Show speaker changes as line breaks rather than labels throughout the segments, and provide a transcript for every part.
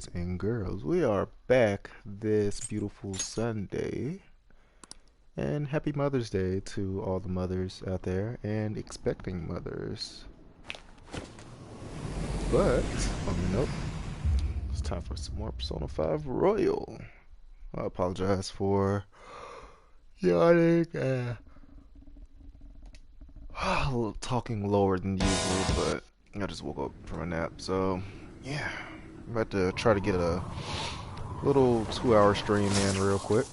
boys and girls. We are back this beautiful Sunday. And happy Mother's Day to all the mothers out there and expecting mothers. But, on the note, it's time for some more Persona 5 Royal. I apologize for yawning and a little talking lower than usual, but I just woke up from a nap. So, yeah, I'm about to try to get a little 2-hour stream in real quick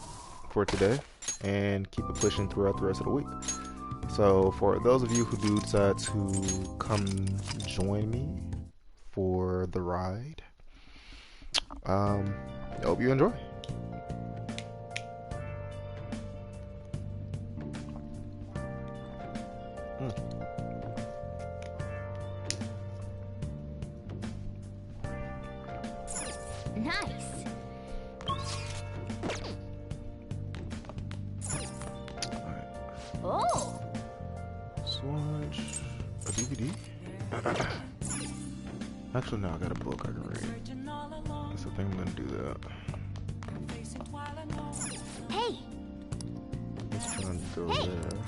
for today and keep it pushing throughout the rest of the week. So for those of you who do decide to come join me for the ride, I hope you enjoy.
Nice. Oh.
Swatch a DVD. Actually, no, I got a book I can read. That's the thing. I'm gonna do that.
Hey.
Let's try and go
Hey.
there.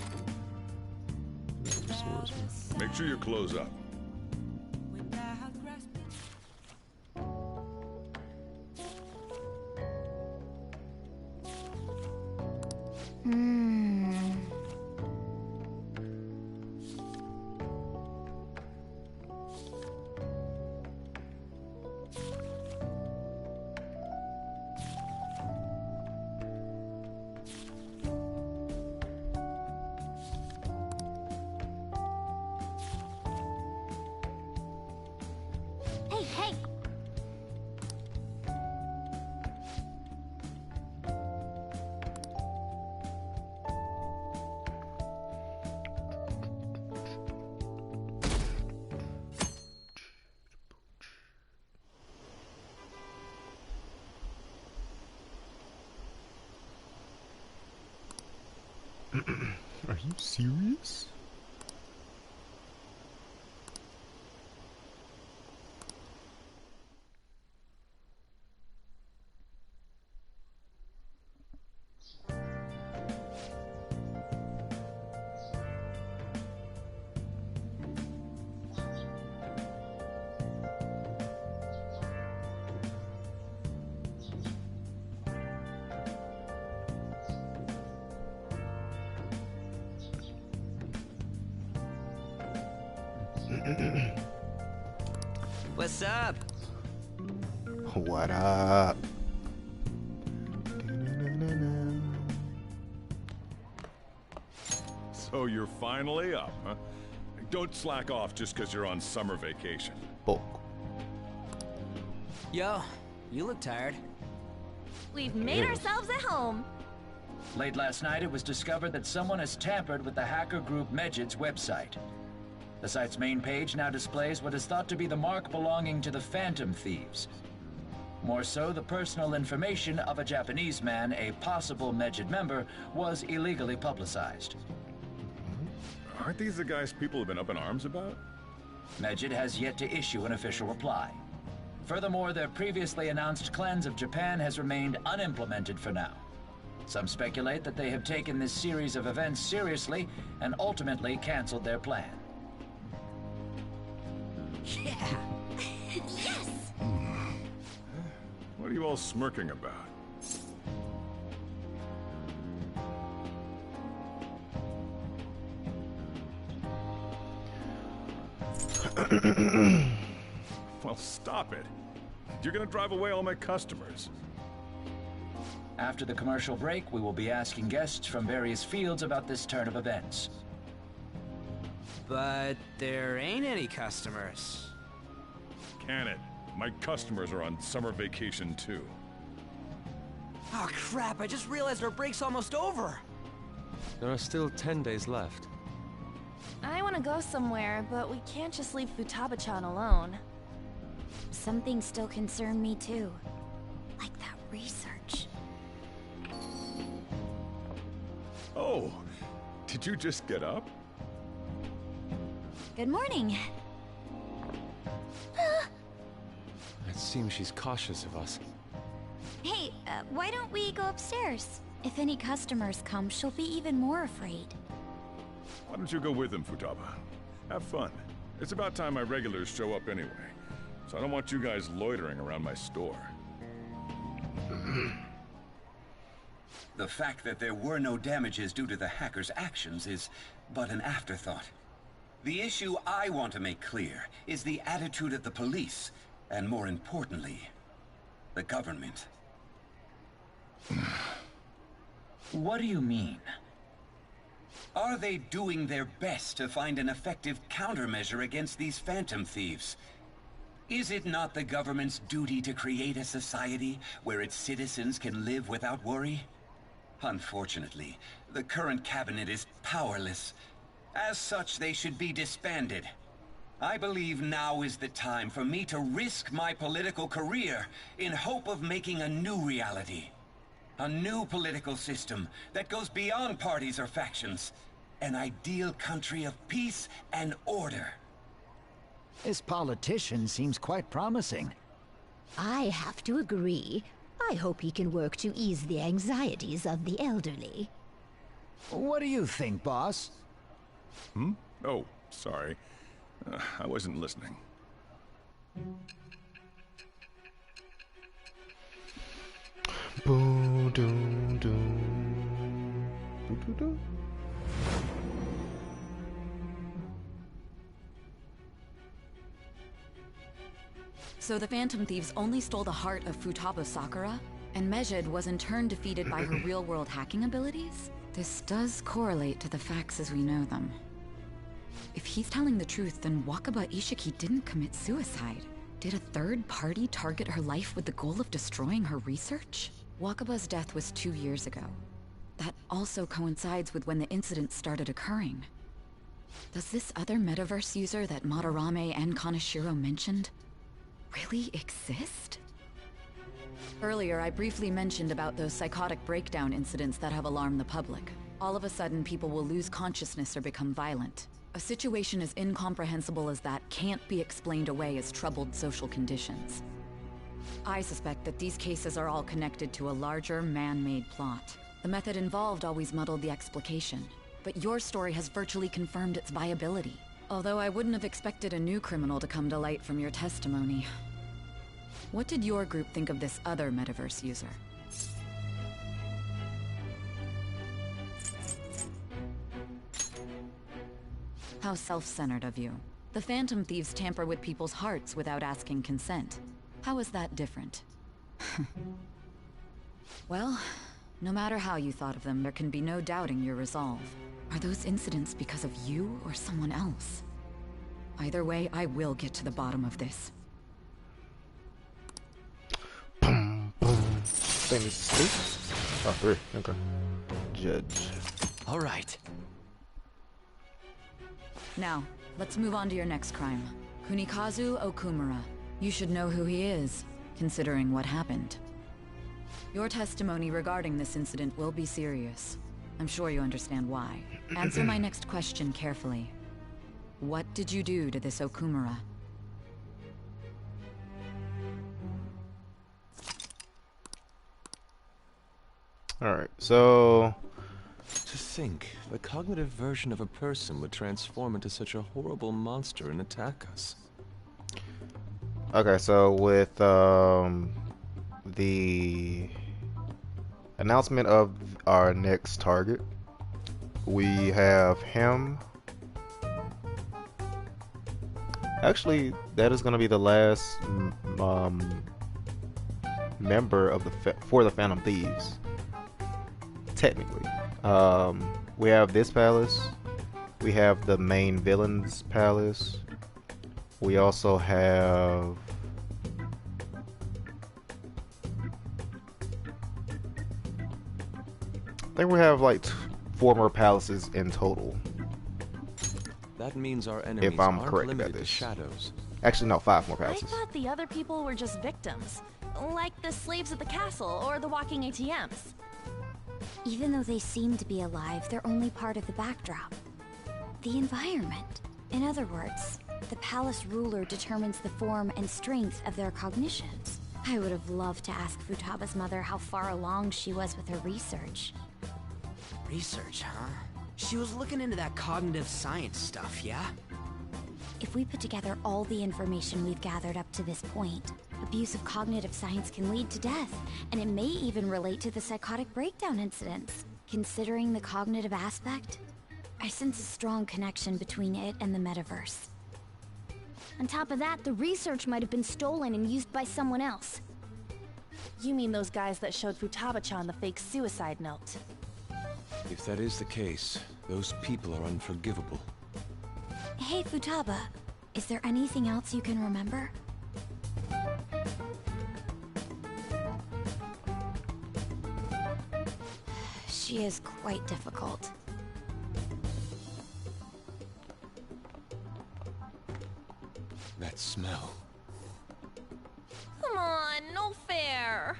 Make sure you close up.
Hey, hey.
Are you serious?
What's up?
What up?
So you're finally up, huh? Don't slack off just because you're on summer vacation.
Bulk.
Yo, you look tired.
We've made ourselves at home.
Late last night, it was discovered that someone has tampered with the hacker group Megid's website. The site's main page now displays what is thought to be the mark belonging to the Phantom Thieves. More so, the personal information of a Japanese man, a possible Megid member, was illegally publicized.
Aren't these the guys people have been up in arms about?
Megid has yet to issue an official reply. Furthermore, their previously announced cleanse of Japan has remained unimplemented for now. Some speculate that they have taken this series of events seriously and ultimately canceled their plan.
Yeah.
Yes.
What are you all smirking about? Well, stop it. You're gonna drive away all my customers.
After the commercial break, we will be asking guests from various fields about this turn of events.
But there ain't any customers.
Can it? My customers are on summer vacation too.
Oh crap, I just realized our break's almost over.
There are still 10 days left.
I want to go somewhere, but we can't just leave Futaba-chan alone. Some things still concern me too. Like that research.
Oh, did you just get up?
Good morning.
seems she's cautious of us.
Hey, why don't we go upstairs? If any customers come, she'll be even more afraid.
Why don't you go with them, Futaba? Have fun. It's about time my regulars show up anyway, so I don't want you guys loitering around my store.
The fact that there were no damages due to the hacker's actions is but an afterthought. The issue I want to make clear is the attitude of the police, and more importantly, the government.
What do you mean?
Are they doing their best to find an effective countermeasure against these phantom thieves? Is it not the government's duty to create a society where its citizens can live without worry? Unfortunately, the current cabinet is powerless. As such, they should be disbanded. I believe now is the time for me to risk my political career in hope of making a new reality. A new political system that goes beyond parties or factions. An ideal country of peace and order.
This politician seems quite promising.
I have to agree. I hope he can work to ease the anxieties of the elderly.
What do you think, boss?
Oh, sorry. I wasn't listening.
Boo doo doo. Doo doo doo.
So the Phantom Thieves only stole the heart of Futaba Sakura, and Mejid was in turn defeated by her real-world hacking abilities? This does correlate to the facts as we know them. If he's telling the truth, then Wakaba Ishiki didn't commit suicide. Did a third party target her life with the goal of destroying her research? Wakaba's death was 2 years ago. That also coincides with when the incident started occurring. Does this other metaverse user that Madarame and Kaneshiro mentioned really exist? Earlier, I briefly mentioned about those psychotic breakdown incidents that have alarmed the public. All of a sudden, people will lose consciousness or become violent. A situation as incomprehensible as that can't be explained away as troubled social conditions. I suspect that these cases are all connected to a larger, man-made plot. The method involved always muddled the explication, but your story has virtually confirmed its viability. Although I wouldn't have expected a new criminal to come to light from your testimony. What did your group think of this other metaverse user? How self-centered of you. The Phantom Thieves tamper with people's hearts without asking consent. How is that different? Well, no matter how you thought of them, there can be no doubting your resolve. Are those incidents because of you or someone else? Either way, I will get to the bottom of this.
Boom, boom. Thing is asleep? Oh, 3. Okay. Judge.
All right.
Now, let's move on to your next crime. Kunikazu Okumura. You should know who he is, considering what happened. Your testimony regarding this incident will be serious. I'm sure you understand why. Answer my next question carefully. What did you do to this Okumura?
Alright, so...
To think, the cognitive version of a person would transform into such a horrible monster and attack us.
Okay, so with the announcement of our next target, we have him. Actually, that is going to be the last member of for the Phantom Thieves. Technically, we have this palace. We have the main villain's palace. We also have I think we have like 4 more palaces in total.
That means our enemies
If I'm
aren't
correct
limited
about
to
this.
shadows.
Actually, no, 5 more
I
palaces.
thought the other people were just victims. Like the slaves at the castle or the walking ATMs.
Even though they seem to be alive, they're only part of the backdrop. The environment. In other words,
The palace ruler determines the form and strength of their cognitions. I would have loved to ask Futaba's mother how far along she was with her research.
Research, huh? She was looking into that cognitive science stuff, yeah?
If we put together all the information we've gathered up to this point, abuse of cognitive science can lead to death, and it may even relate to the psychotic breakdown incidents. Considering the cognitive aspect, I sense a strong connection between it and the metaverse. On top of that, the research might have been stolen and used by someone else.
You mean those guys that showed Futaba-chan the fake suicide note?
If that is the case, those people are unforgivable.
Hey, Futaba, is there anything else you can remember? She is quite difficult.
That smell.
Come on, no fair!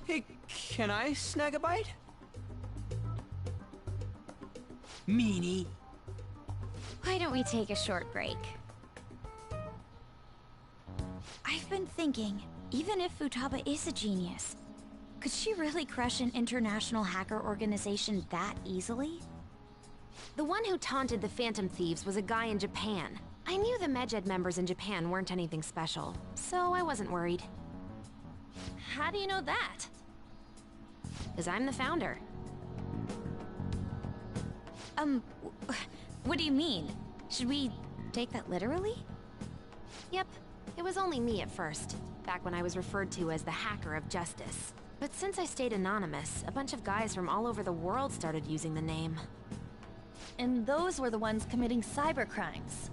Hey, can I snag a bite? Meanie.
Why don't we take a short break? I've been thinking, even if Futaba is a genius, could she really crush an international hacker organization that easily?
The one who taunted the Phantom Thieves was a guy in Japan. I knew the Medjed members in Japan weren't anything special, so I wasn't worried.
How do you know that?
Because I'm the founder.
What do you mean? Should we take that literally?
Yep, it was only me at first, back when I was referred to as the Hacker of Justice. But since I stayed anonymous, a bunch of guys from all over the world started using the name.
And those were the ones committing cybercrimes.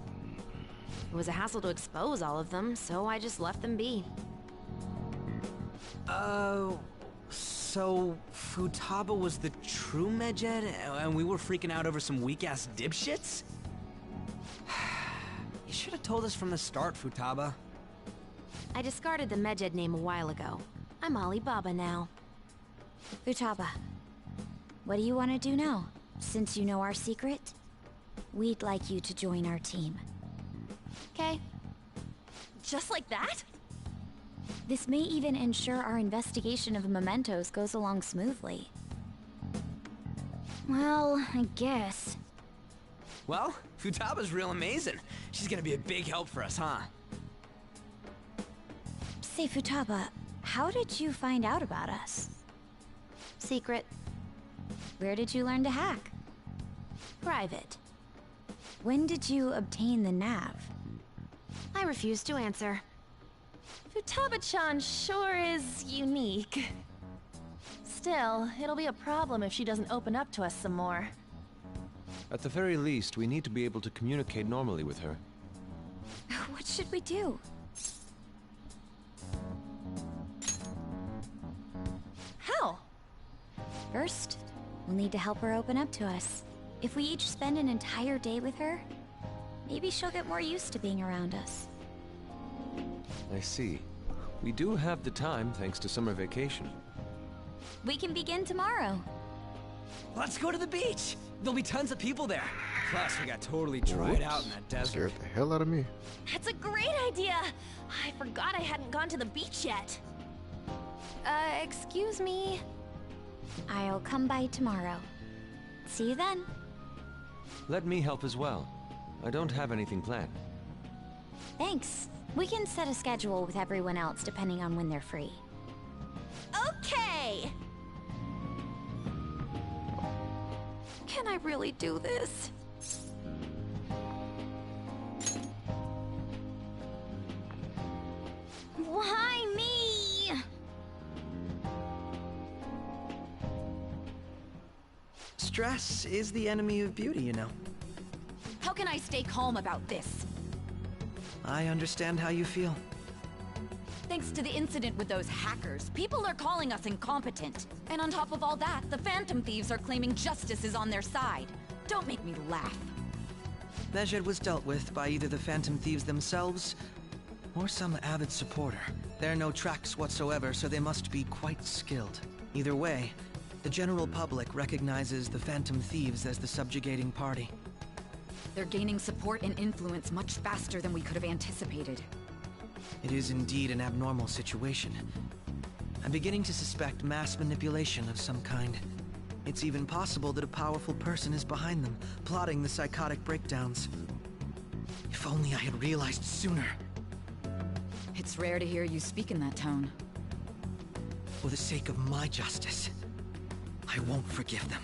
It was a hassle to expose all of them, so I just left them be.
So Futaba was the true Medjed, and we were freaking out over some weak-ass dipshits? You should have told us from the start, Futaba.
I discarded the Medjed name a while ago. I'm Alibaba now.
Futaba, what do you want to do now? Since you know our secret, we'd like you to join our team.
Okay.
Just like that?
This may even ensure our investigation of mementos goes along smoothly. Well, I guess.
Well, Futaba's real amazing. She's gonna be a big help for us, huh?
Say, Futaba, how did you find out about us?
Secret.
Where did you learn to hack?
Private.
When did you obtain the nav?
I refuse to answer.
Futaba-chan sure is unique. Still, it'll be a problem if she doesn't open up to us some more.
At the very least, we need to be able to communicate normally with her.
What should we do?
How?
First, we'll need to help her open up to us. If we each spend an entire day with her, maybe she'll get more used to being around us.
I see. We do have the time thanks to summer vacation.
We can begin tomorrow.
Let's go to the beach! There'll be tons of people there. Plus, we got totally dried out in that desert.
Scared the hell out of me.
That's a great idea! I forgot I hadn't gone to the beach yet.
Excuse me. I'll come by tomorrow. See you then.
Let me help as well. I don't have anything planned.
Thanks. We can set a schedule with everyone else depending on when they're free.
Okay!
Can I really do this? Why me?
Stress is the enemy of beauty, you know.
How can I stay calm about this?
I understand how you feel.
Thanks to the incident with those hackers, people are calling us incompetent. And on top of all that, the Phantom Thieves are claiming justice is on their side. Don't make me laugh.
Medjed was dealt with by either the Phantom Thieves themselves or some avid supporter. There are no tracks whatsoever, so they must be quite skilled. Either way, the general public recognizes the Phantom Thieves as the subjugating party.
They're gaining support and influence much faster than we could have anticipated.
It is indeed an abnormal situation. I'm beginning to suspect mass manipulation of some kind. It's even possible that a powerful person is behind them, plotting the psychotic breakdowns. If only I had realized sooner.
It's rare to hear you speak in that tone.
For the sake of my justice, I won't forgive them.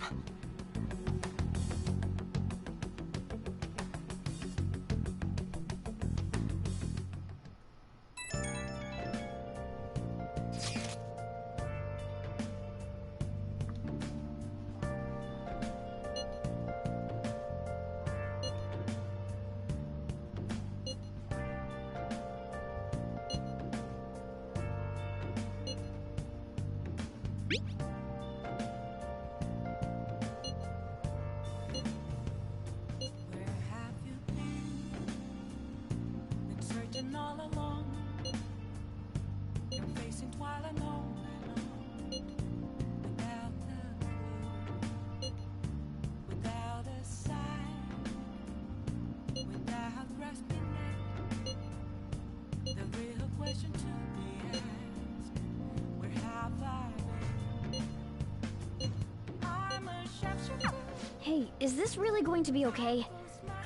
Hey, is this really going to be okay?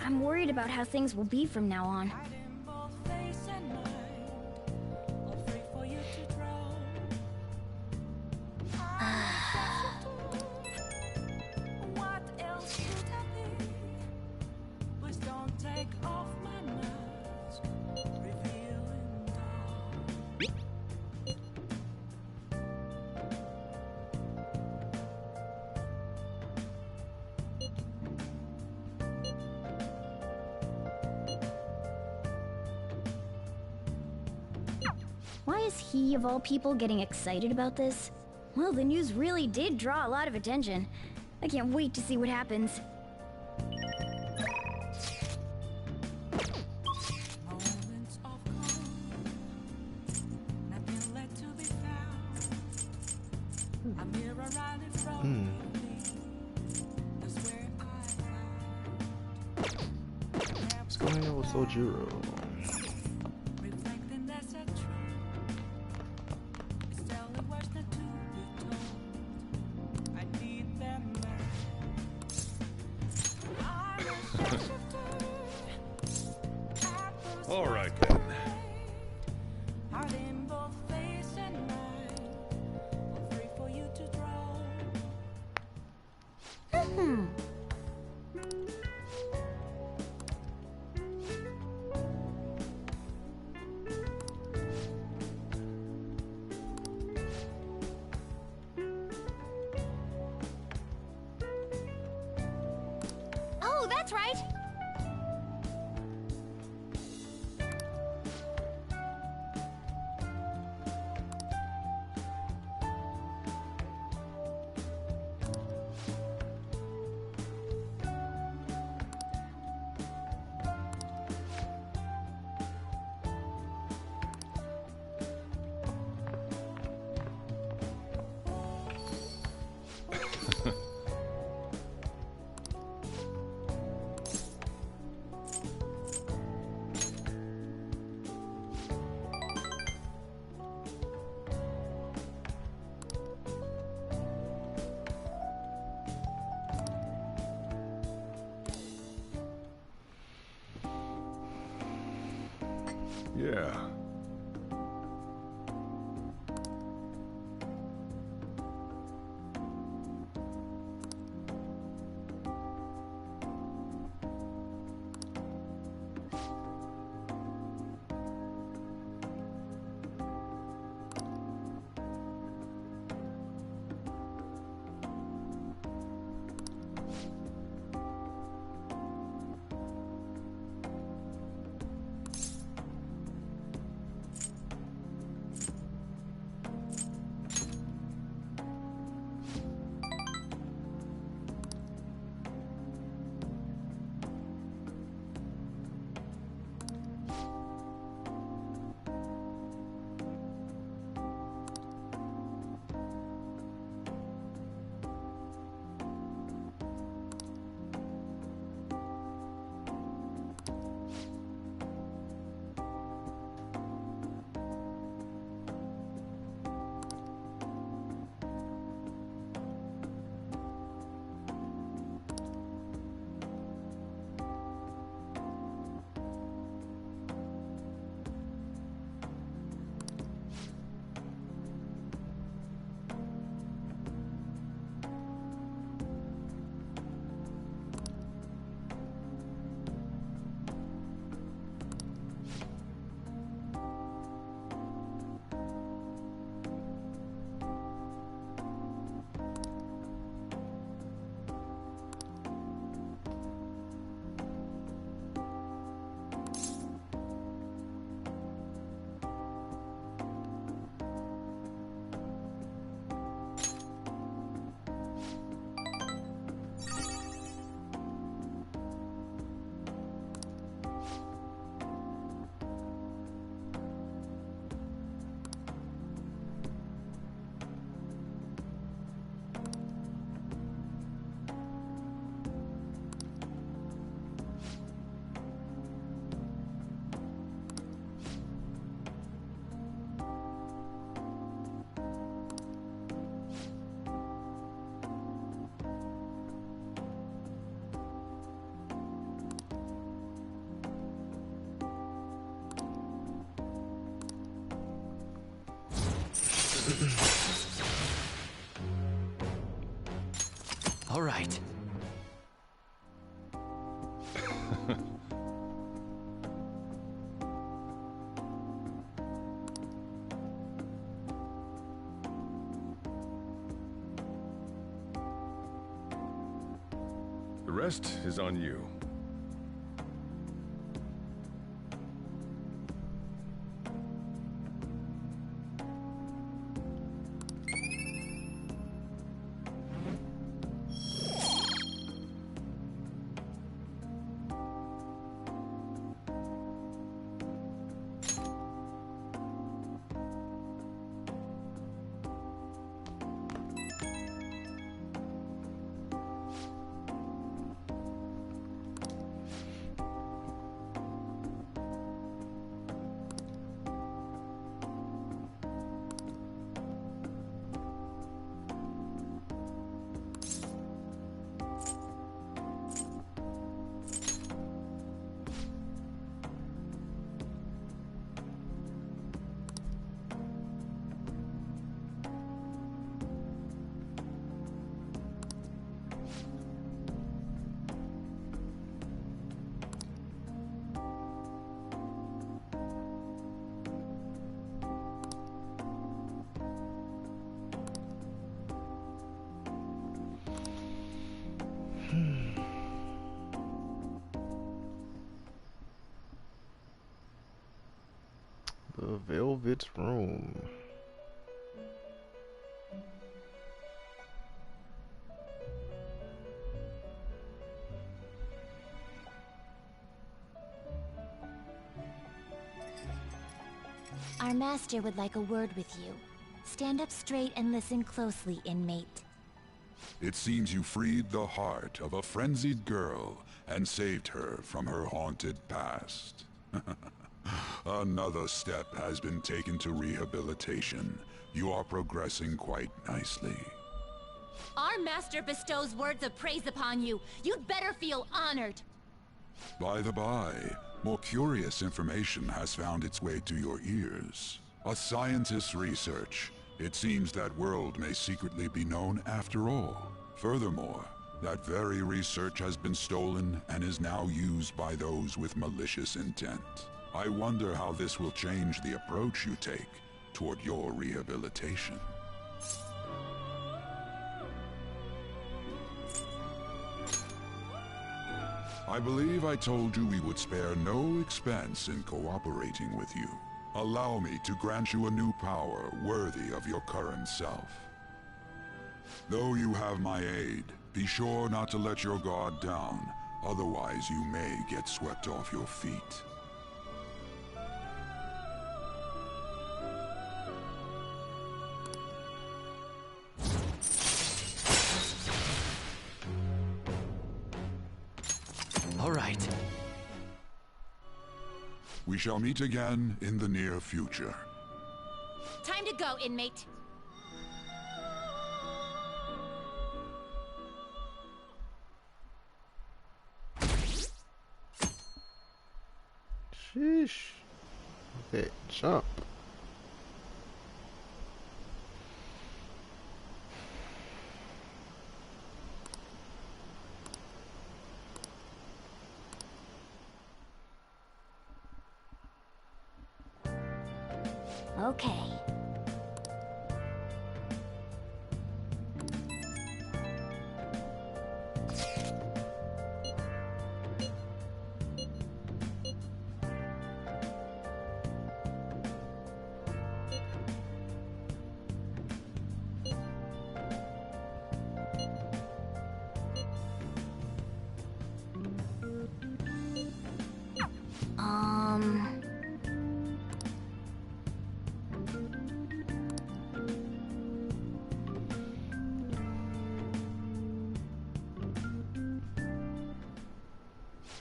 I'm worried about how things will be from now on. Why is he, of all people, getting excited about this? Well, the news really did draw a lot of attention. I can't wait to see what happens.
What's going on with Sojiro?
All right then.
Oh, that's right!
Yeah.
All right.
The rest is on you.
The Velvet Room.
Our master would like a word with you. Stand up straight and listen closely, inmate.
It seems you freed the heart of a frenzied girl and saved her from her haunted past. Another step has been taken to rehabilitation. You are progressing quite nicely.
Our master bestows words of praise upon you. You'd better feel honored.
By the by, more curious information has found its way to your ears. A scientist's research. It seems that world may secretly be known after all. Furthermore, that very research has been stolen and is now used by those with malicious intent. I wonder how this will change the approach you take toward your rehabilitation. I believe I told you we would spare no expense in cooperating with you. Allow me to grant you a new power worthy of your current self. Though you have my aid, be sure not to let your guard down, otherwise you may get swept off your feet.
All right.
We shall meet again in the near future.
Time to go, inmate.
Sheesh. Okay, jump.
Okay.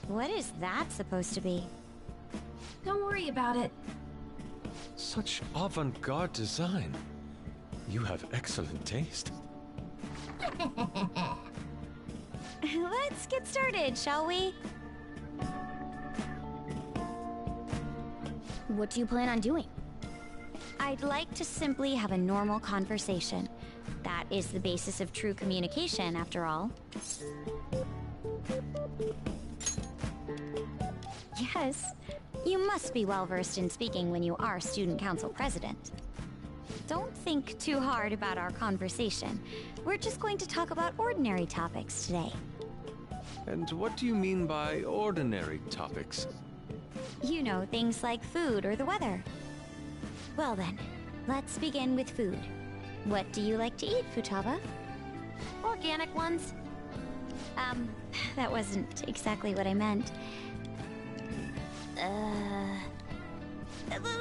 What is that supposed to be?
Don't worry about it.
Such avant-garde design. You have excellent taste.
Let's get started, shall we?
What do you plan on doing?
I'd like to simply have a normal conversation. That is the basis of true communication, after all. Yes, you must be well-versed in speaking when you are student council president. Don't think too hard about our conversation. We're just going to talk about ordinary topics today.
And what do you mean by ordinary topics?
You know, things like food or the weather. Well then, let's begin with food. What do you like to eat, Futaba?
Organic ones.
That wasn't exactly what I meant.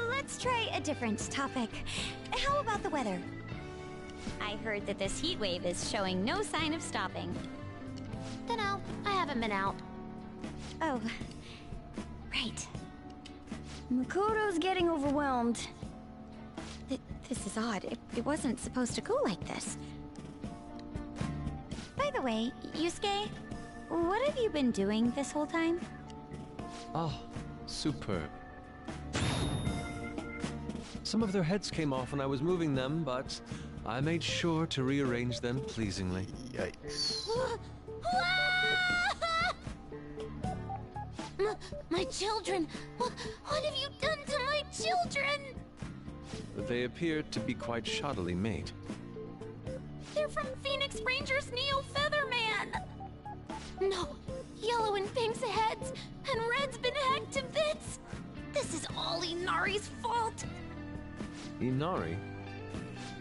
Let's try a different topic. How about the weather? I heard that this heat wave is showing no sign of stopping.
Dunno, I haven't been out.
Oh, right.
Makoto's getting overwhelmed.
This is odd. It wasn't supposed to go like this. By the way, Yusuke, what have you been doing this whole time?
Ah, superb. Some of their heads came off when I was moving them, but I made sure to rearrange them pleasingly.
Yikes.
My children! What have you done to my children?
They appear to be quite shoddily made.
They're from Phoenix Rangers Neo Featherman! No, Yellow and Pink's heads, and Red's been hacked to bits! This is all Inari's fault!
Inari?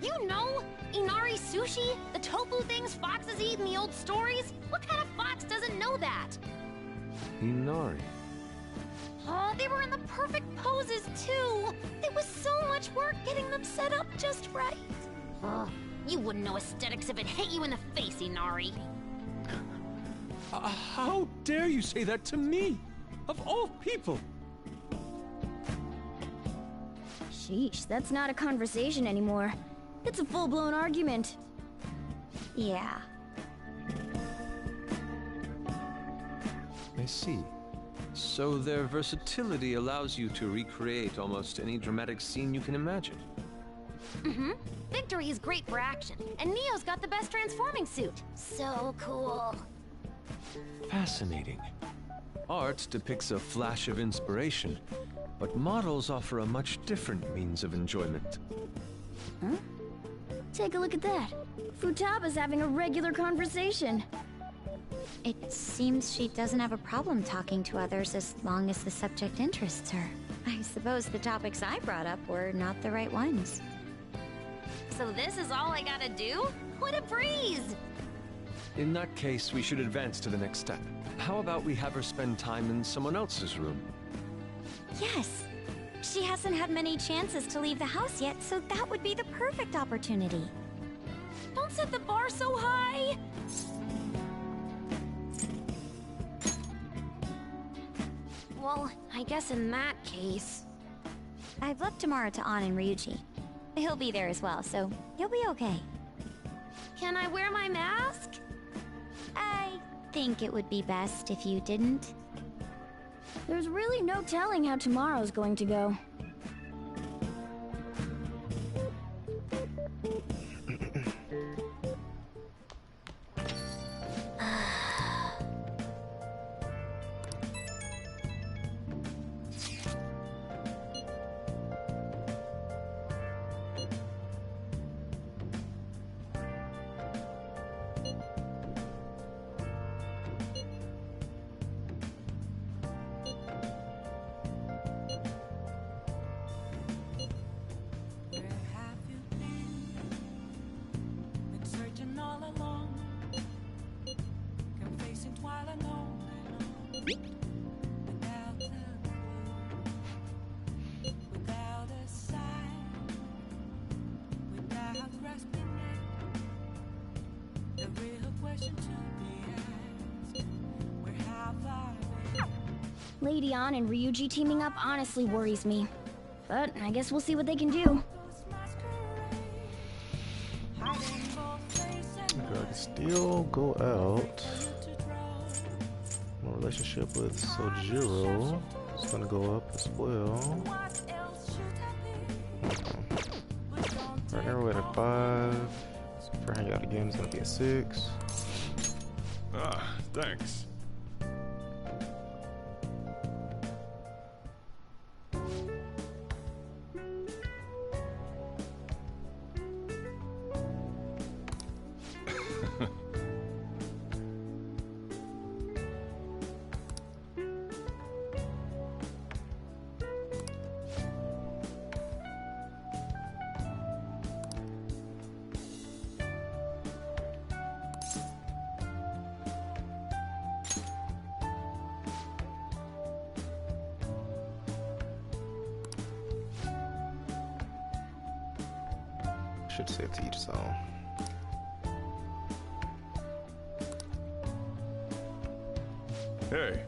You know? Inari sushi? The tofu things foxes eat in the old stories? What kind of fox doesn't know that?
Inari.
Oh, they were in the perfect poses, too! There was so much work getting them set up just right. Oh, you wouldn't know aesthetics if it hit you in the face, Inari.
How dare you say that to me? Of all people!
Sheesh, that's not a conversation anymore. It's a full-blown argument.
Yeah.
I see. So their versatility allows you to recreate almost any dramatic scene you can imagine.
Mm-hmm. Victory is great for action, and Neo's got the best transforming suit. So cool.
Fascinating. Art depicts a flash of inspiration, but models offer a much different means of enjoyment.
Huh? Take a look at that. Futaba's having a regular conversation.
It seems she doesn't have a problem talking to others as long as the subject interests her. I suppose the topics I brought up were not the right ones.
So this is all I gotta do? What a breeze!
In that case, we should advance to the next step. How about we have her spend time in someone else's room?
Yes. She hasn't had many chances to leave the house yet, so that would be the perfect opportunity.
Don't set the bar so high! Well, I guess in that case...
I've left tomorrow to An and Ryuji. He'll be there as well, so you'll be okay.
Can I wear my mask?
I think it would be best if you didn't.
There's really no telling how tomorrow's going to go. Lady An and Ryuji teaming up honestly worries me. But I guess we'll see what they can do.
I can still go out. My relationship with Sojiro is gonna go up as well. Alright, now we're at 5. So for hangout again, it's gonna be a 6.
Ah, thanks.
Should say to each his own.
Hey.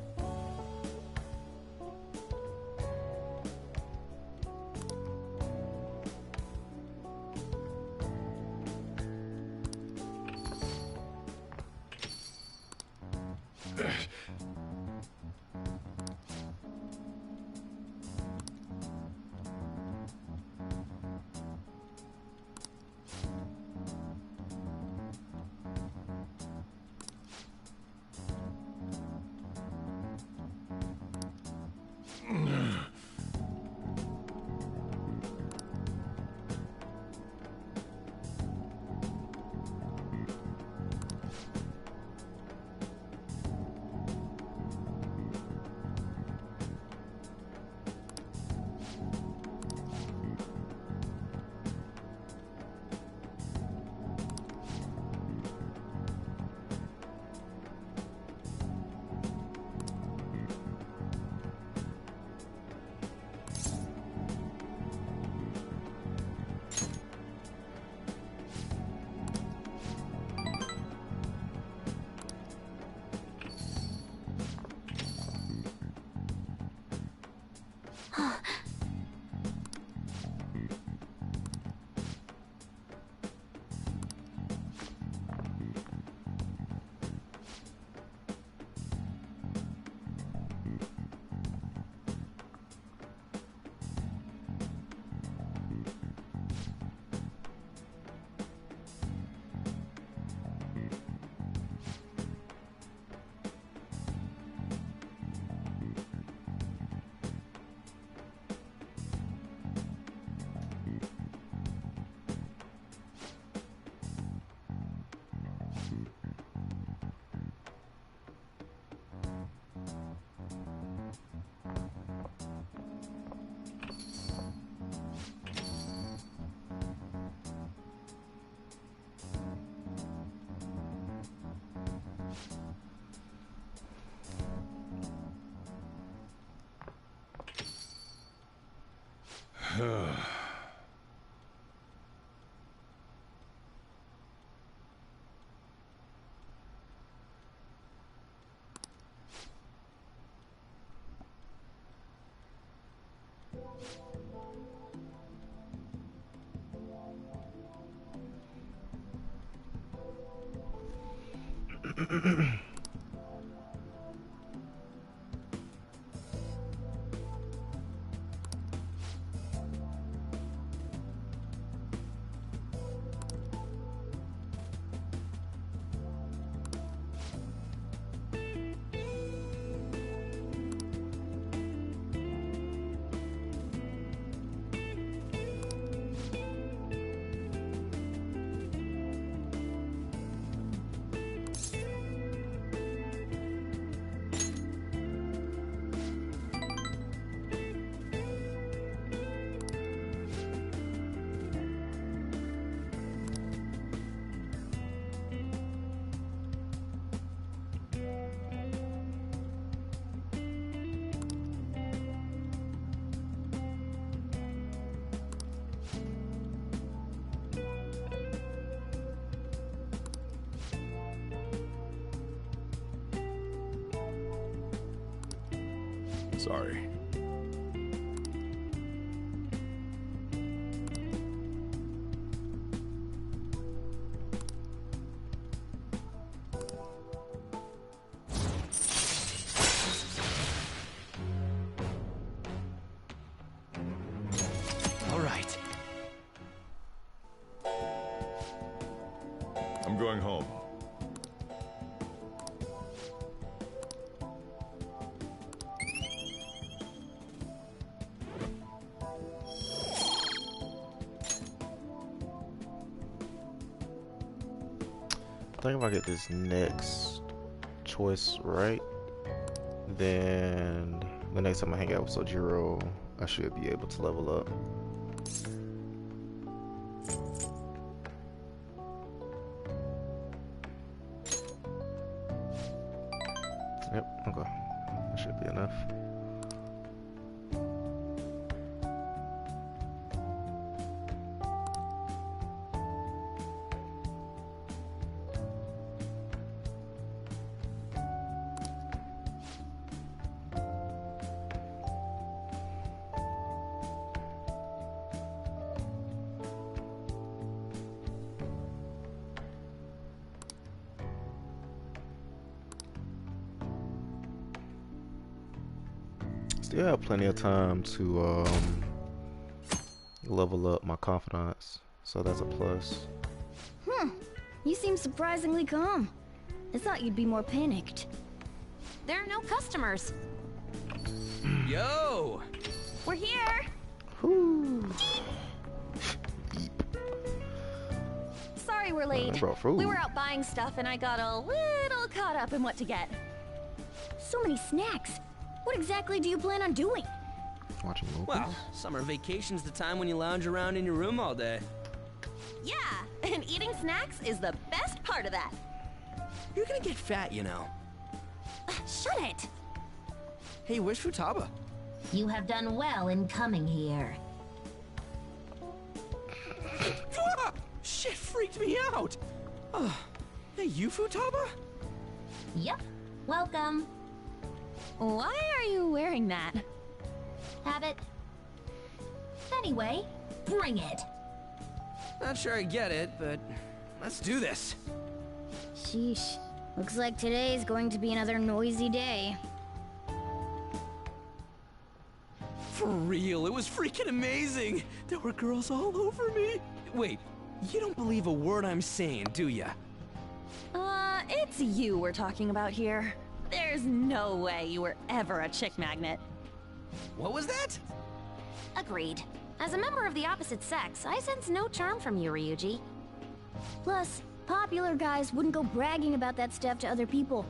Sorry.
All right.
going home.
I think if I get this next choice right, then the next time I hang out with Sojiro, I should be able to level up. Yep, okay. That should be enough. Still have plenty of time to level up my confidence, so that's a plus.
You seem surprisingly calm. I thought you'd be more panicked.
There are no customers.
Yo!
We're here!
Sorry we're late.
brought food.
We were out buying stuff and I got a little caught up in what to get.
So many snacks. What exactly do you plan on doing?
Watching movies.
Well, summer vacation's the time when you lounge around in your room all day.
Yeah, and eating snacks is the best part of that.
You're gonna get fat, you know.
Shut it!
Hey, where's Futaba?
You have done well in coming here.
Ah! Shit freaked me out! Hey, you Futaba?
Yep. Welcome.
Why are you wearing that?
Habit. Anyway, bring it.
Not sure I get it, but let's do this.
Sheesh. Looks like today's going to be another noisy day.
For real, it was freaking amazing! There were girls all over me! Wait, you don't believe a word I'm saying, do ya?
It's you we're talking about here. There's no way you were ever a chick magnet.
What was that?
Agreed. As a member of the opposite sex, I sense no charm from you, Ryuji.
Plus, popular guys wouldn't go bragging about that stuff to other people.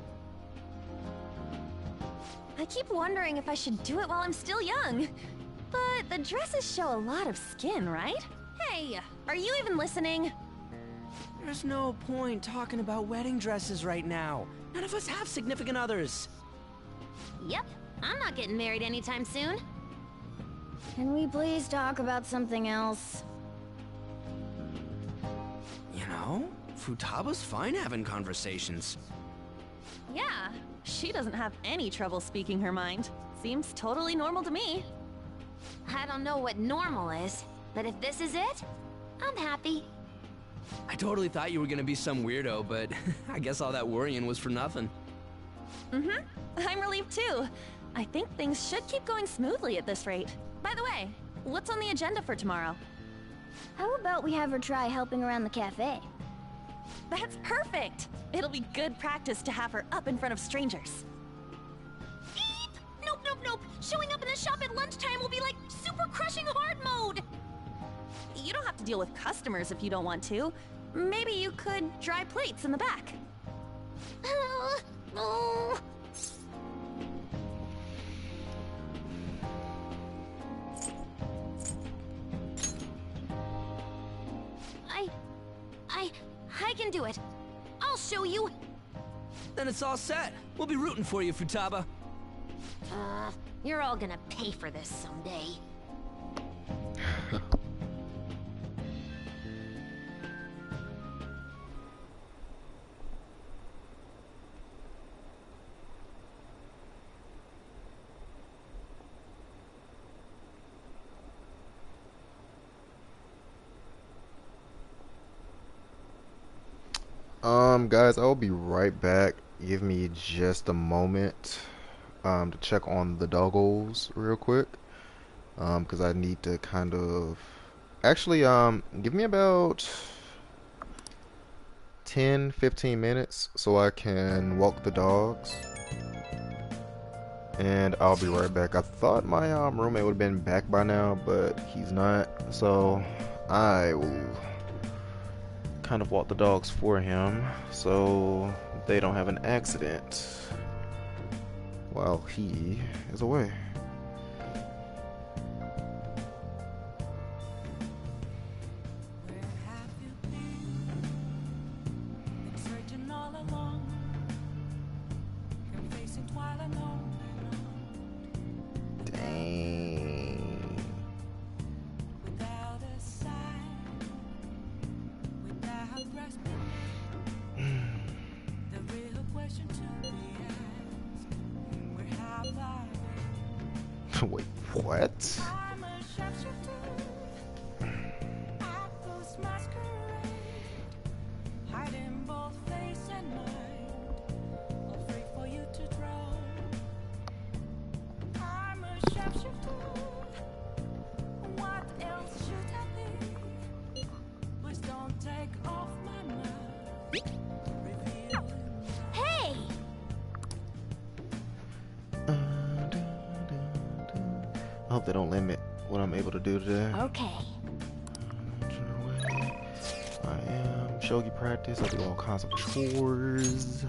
I keep wondering if I should do it while I'm still young. But the dresses show a lot of skin, right? Hey, are you even listening?
There's no point talking about wedding dresses right now. None of us have significant others.
Yep, I'm not getting married anytime soon.
Can we please talk about something else?
You know, Futaba's fine having conversations.
Yeah, she doesn't have any trouble speaking her mind. Seems totally normal to me.
I don't know what normal is, but if this is it, I'm happy.
I totally thought you were gonna be some weirdo, but I guess all that worrying was for nothing.
I'm relieved too. I think things should keep going smoothly at this rate. By the way, what's on the agenda for tomorrow?
How about we have her try helping around the cafe?
That's perfect! It'll be good practice to have her up in front of strangers.
Eep! Nope, nope, nope. Showing up in the shop at lunchtime will be like super crushing hard mode.
You don't have to deal with customers if you don't want to. Maybe you could dry plates in the back.
Oh.
I can do it. I'll show you.
Then it's all set. We'll be rooting for you, Futaba.
You're all gonna pay for this someday.
Guys, I'll be right back. Give me just a moment to check on the doggos real quick, because I need to kind of actually give me about 10-15 minutes so I can walk the dogs, and I'll be right back. I thought my roommate would have been back by now, but he's not, so I will kind of walk the dogs for him so they don't have an accident while he is away. Wait, what? I hope they don't limit what I'm able to do today.
Okay.
I am shogi practice. I do all kinds of chores.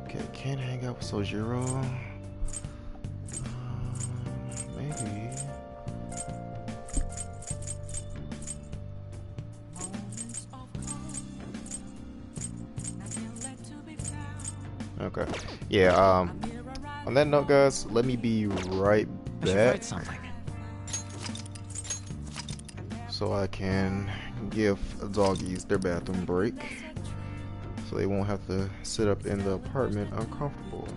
Okay, can't hang out with Sojiro. Maybe. Okay. Yeah. On that note, guys, let me be right
I should
back
write something.
so I can give doggies their bathroom break so they won't have to sit up in the apartment uncomfortable.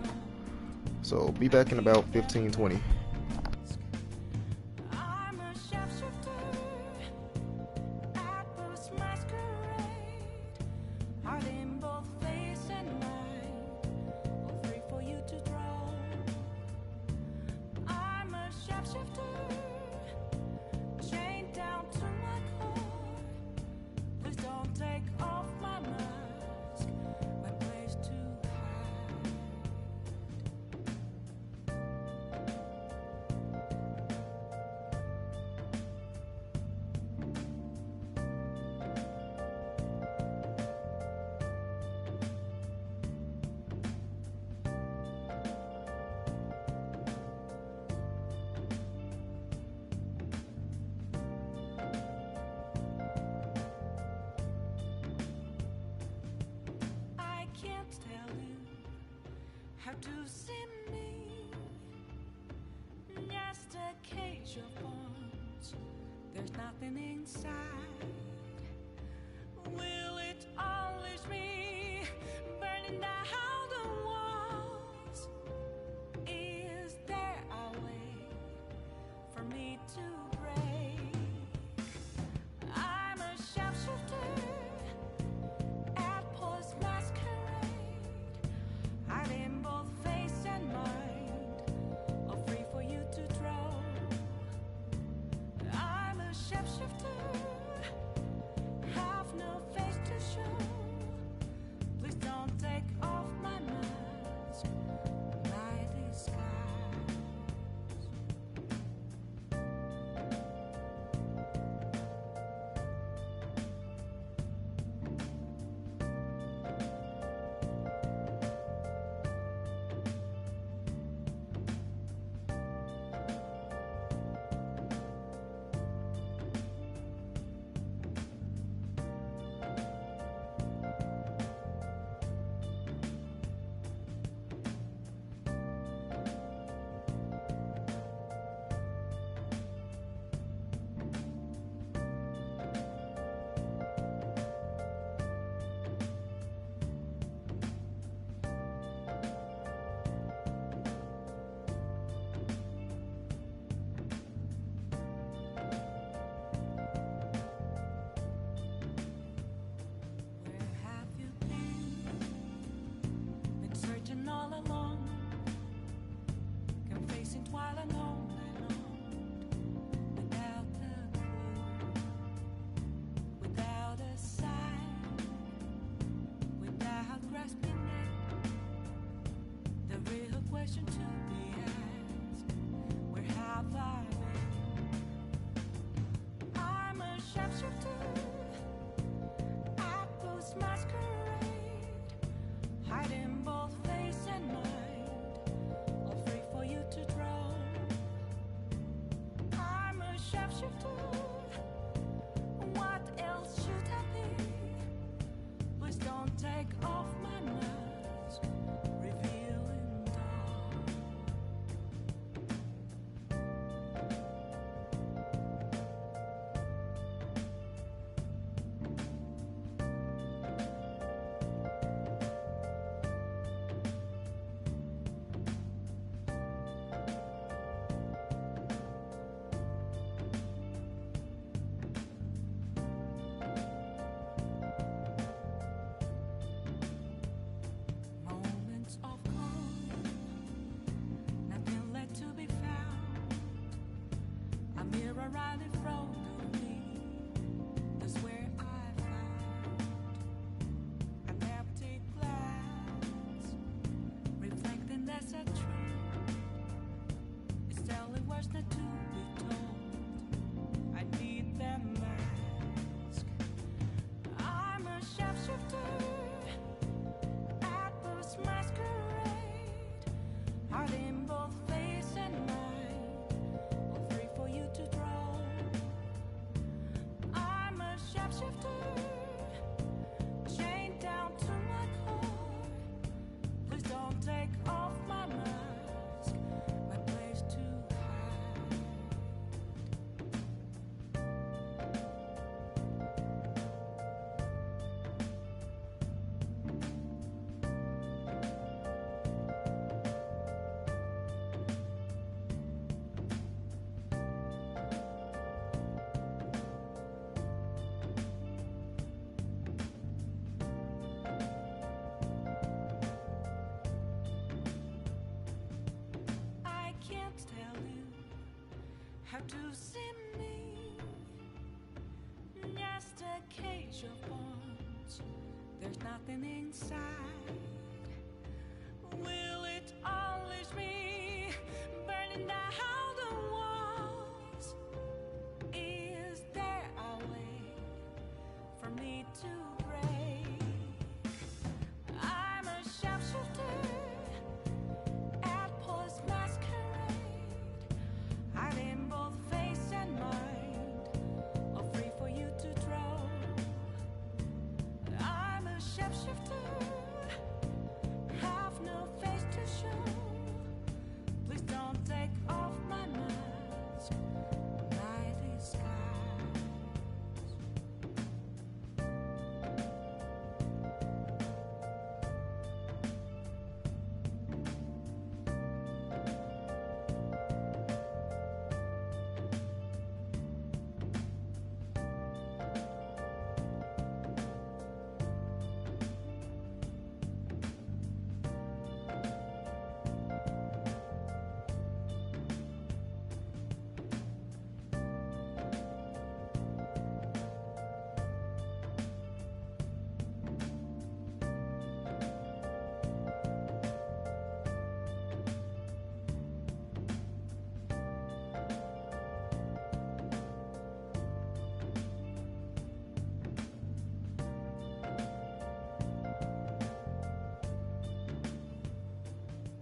So be back in about 15-20.
Have to see me, just a cage of bones. There's nothing inside. Will it unleash me, burning down the walls? Is there a way for me to break? I'm a sharpshooter at Post Masquerade. I'm in both face and mind, all free for you to draw. I'm a sharpshooter shapeshifter at Boost Masquerade, hiding both face and mind, all free for you to draw. I'm a shapeshifter. What else should I be? Please don't take off my mask, revealing dawn. Moments of calm, nothing left to be found. A mirror right in front of me, that's where I found an empty glass, reflecting that's a truth. It's telling words not to be told. I need that mask. I'm a shapeshifter at Boost Masquerade, hiding both face and mind, all free for you to draw. I'm a shapeshifter, chained down to my core. Please don't take off my mask, my place to hide. I can't tell you how to see me. Just a cage of bones. There's nothing inside. Will it unleash me, burning down the walls? Is there a way for me to break? I'm a shapeshifter at Post Masquerade, hiding both face and mind, all free for you to draw. I'm a shapeshifter, have no face to show. Please don't take off my mask, my disguise.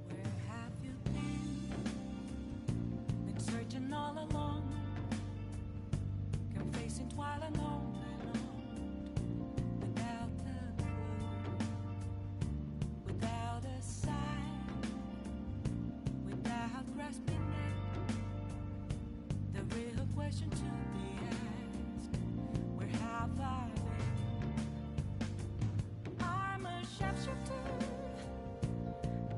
Where have you been searching all along, confessing while alone and on, without a clue, without a sign, without grasping it. The real question to be asked: where have I been? I'm a shapeshifter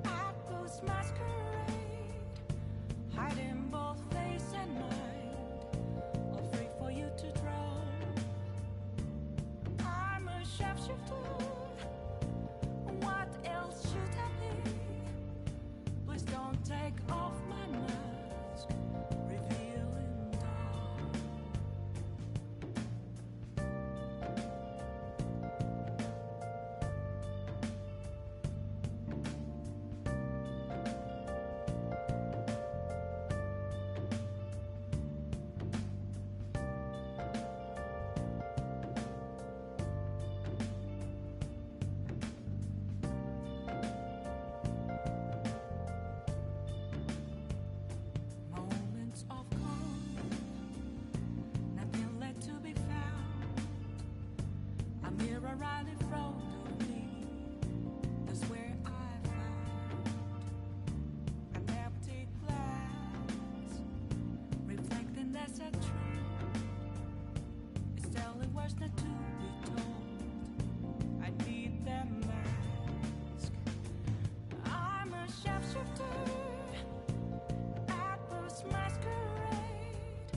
at Boost Masquerade, hiding both face and mind, all free for you to draw. temporarily froze to me. That's where I found an empty glass, reflecting that's a truth. It's telling words not to be told. I need that mask. I'm a shapeshifter at this masquerade,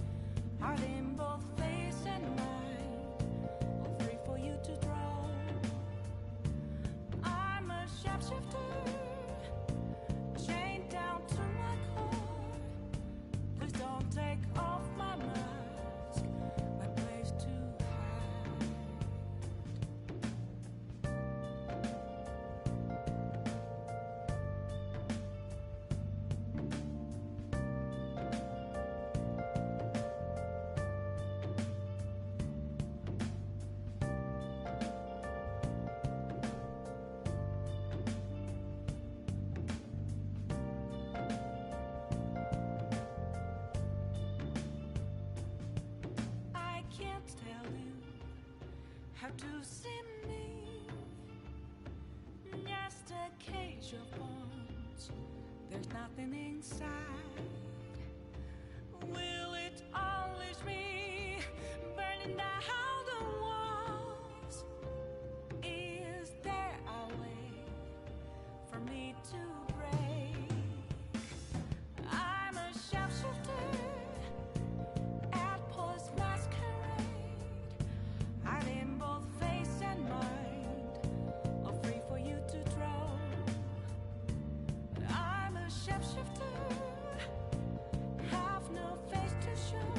heart in both face and mind, all free for you to draw. I'm a shapeshifter, chained down to my core. Please don't take off my mask, my place to hide. I can't tell you how to see me. Just a cage of bones. There's nothing inside. Will it unleash me, burning down the walls? Is there a way for me to break? I'm a shapeshifter at Post Masquerade, hiding both face and mind, all free for you to draw. I'm a shapeshifter, have no face to show.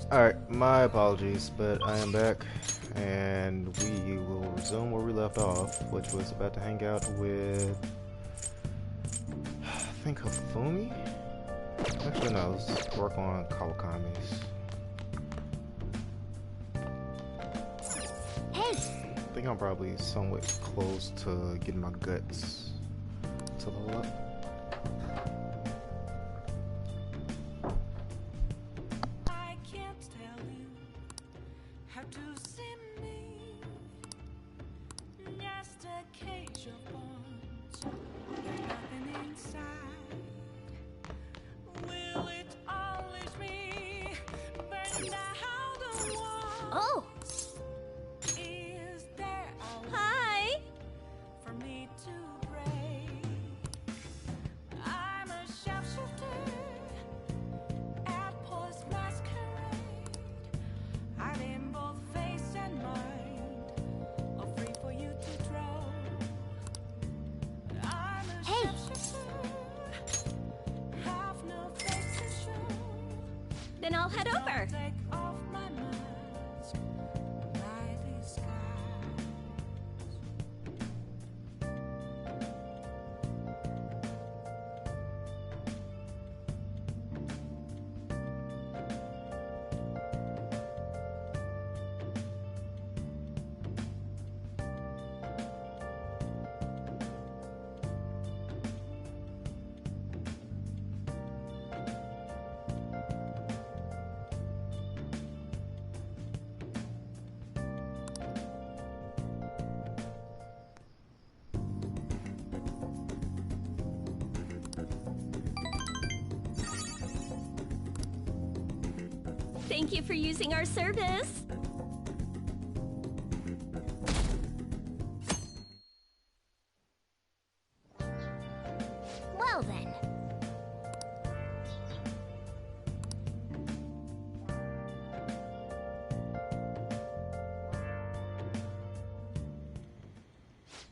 Alright, my apologies, but I am back, and we will resume where we left off, which was about to hang out with, I think, Hifumi? Actually, no, let's work on Kawakami's.
Hey!
I think I'm probably somewhat close to getting my guts to level up.
Oh! Hi! Hey! Then I'll head over. Thank you for using our service. Well then.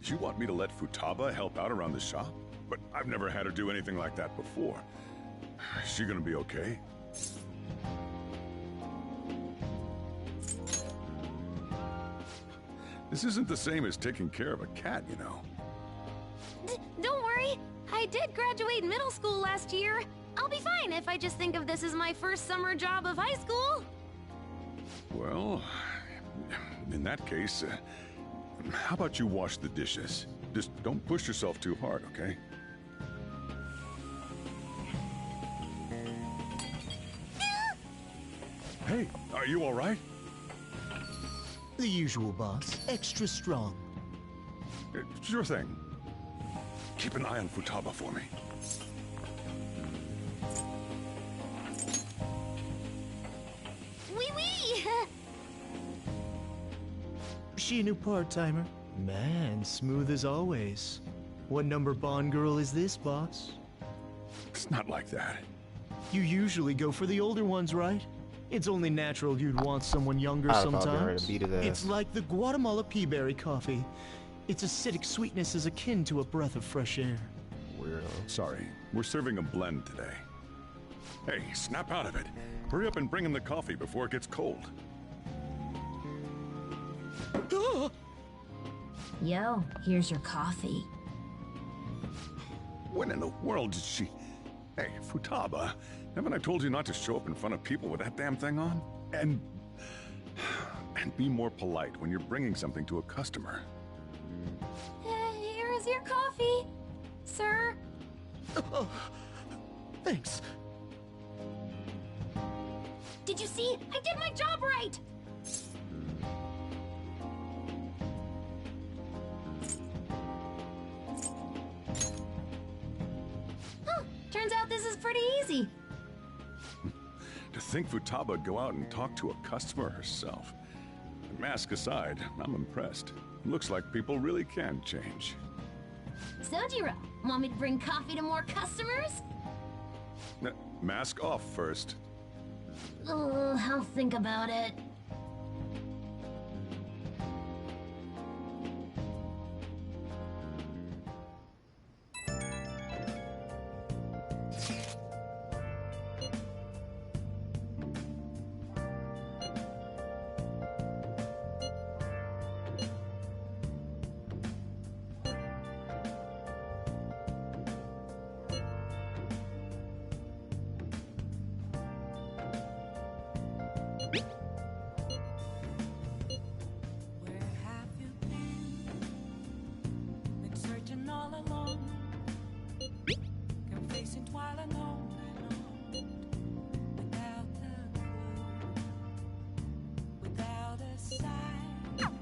You want me to let Futaba help out around the shop? But I've never had her do anything like that before. Is she gonna be okay? This isn't the same as taking care of a cat, you know.
Don't worry. I did graduate middle school last year. I'll be fine if I just think of this as my first summer job of high school.
Well, in that case, how about you wash the dishes? Just don't push yourself too hard, okay? Hey, are you all right?
The usual, boss. Extra strong.
Sure thing. Keep an eye on Futaba for me.
Wee wee!
She a new part-timer? Man, smooth as always. What number Bond girl is this, boss?
It's not like that.
You usually go for the older ones, right? It's only natural you'd want someone younger
I'd probably been ready
sometimes.
to beat his ass.
It's like the Guatemala peaberry coffee. Its acidic sweetness is akin to a breath of fresh air.
Weirdo. Sorry, we're serving a blend today. Hey, snap out of it. Hurry up and bring him the coffee before it gets cold.
Yo, here's your coffee.
When in the world did she... Hey, Futaba, haven't I told you not to show up in front of people with that damn thing on? And be more polite when you're bringing something to a customer.
Here is your coffee, sir.
Oh, thanks.
Did you see? I did my job right! Huh, turns out this is pretty easy.
To think Futaba would go out and talk to a customer herself. Mask aside, I'm impressed. Looks like people really can change.
Sojiro, want me to bring coffee to more customers?
Mask off first.
I'll think about it.
smiling on and on, without a clue, without a sign.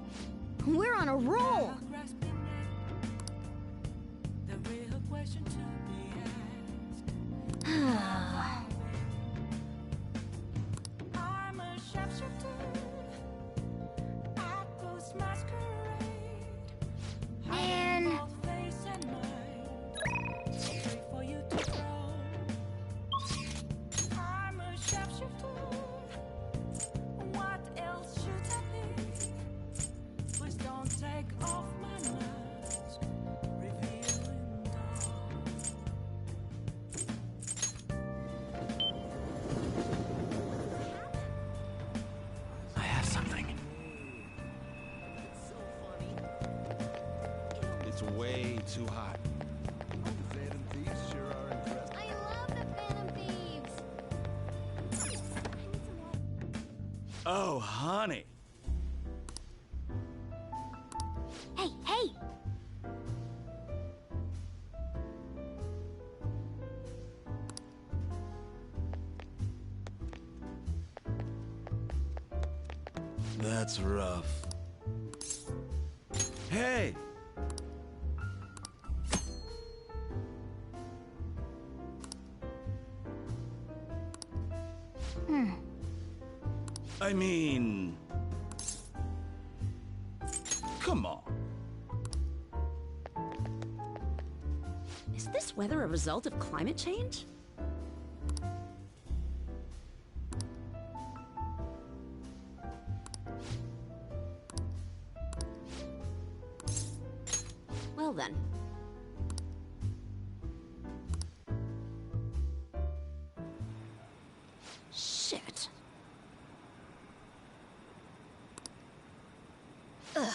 We're on a roll!
Without grasping at the real question to be asked. I'm a sharpshooter, I ghost masquerade.
Man.
Both face and mind, wait for you to throw. I'm a sharpshooter, what else should I be? Please don't take off my mask, revealing dawn.
I have something.
It's way too hot.
The Phantom Thieves sure are impressive.
I love the Phantom Thieves!
Oh, honey.
Hey, hey!
That's rough. Hey! I mean... Come on.
Is this weather a result of climate change? Well then. Shit. Ugh.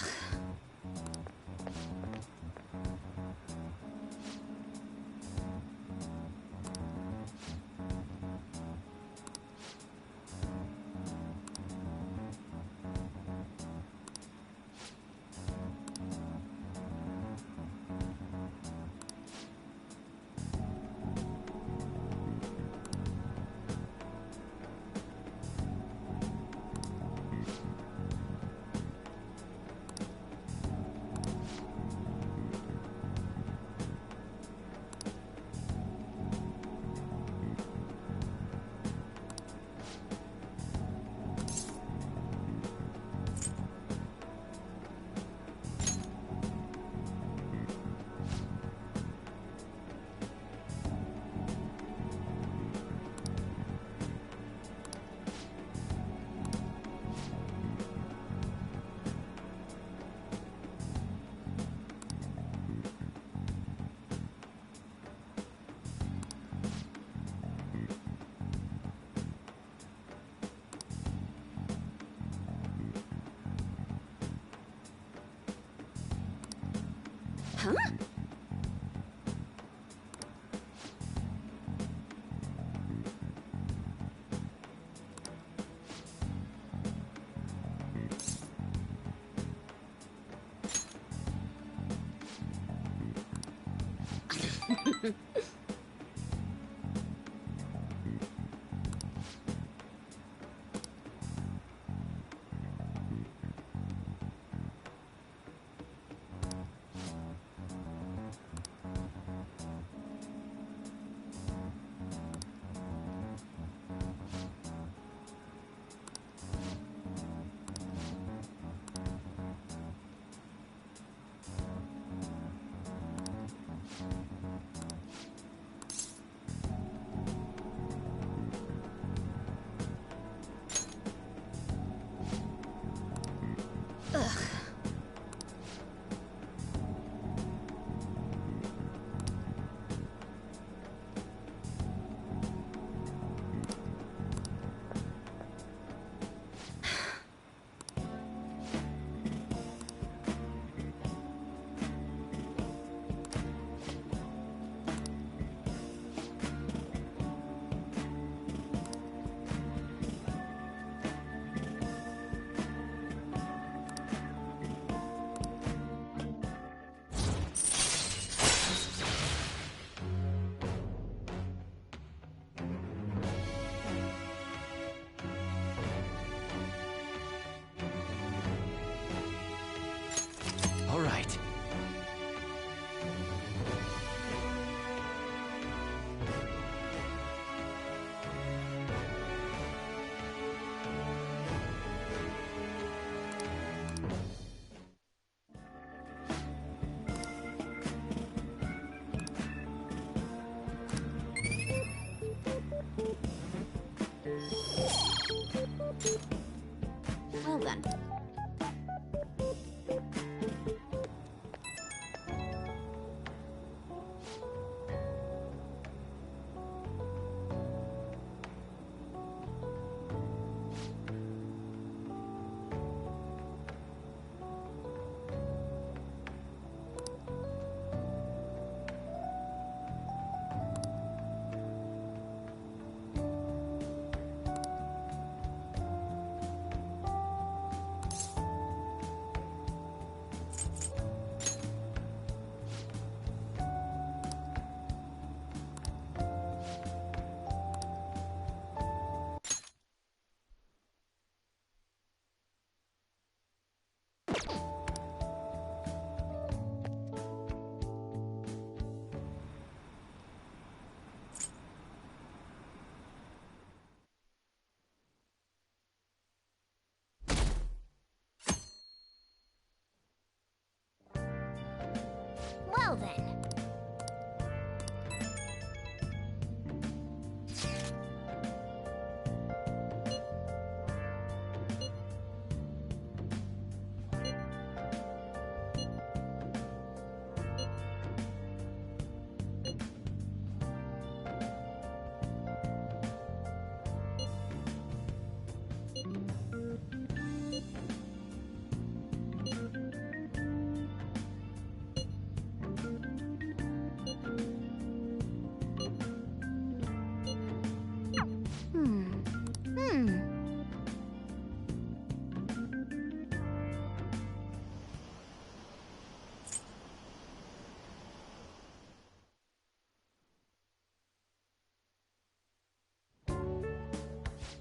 Huh?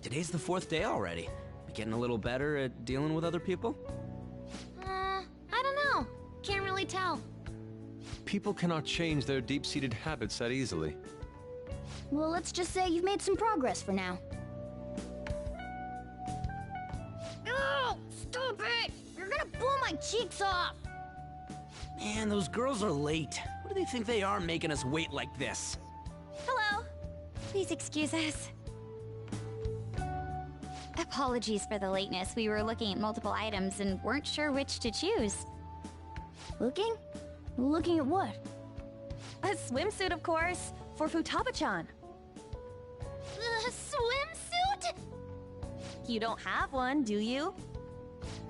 Today's the 4th day already. Getting a little better at dealing with other people?
I don't know. Can't really tell.
People cannot change their deep-seated habits that easily.
Well, let's just say you've made some progress for now. Oh, stop it! You're gonna blow my cheeks off!
Man, those girls are late. What do they think they are making us wait like this?
Hello. Please excuse us. Apologies for the lateness. We were looking at multiple items and weren't sure which to choose.
Looking? Looking at what?
A swimsuit, of course, for Futaba-chan.
The swimsuit?
You don't have one, do you?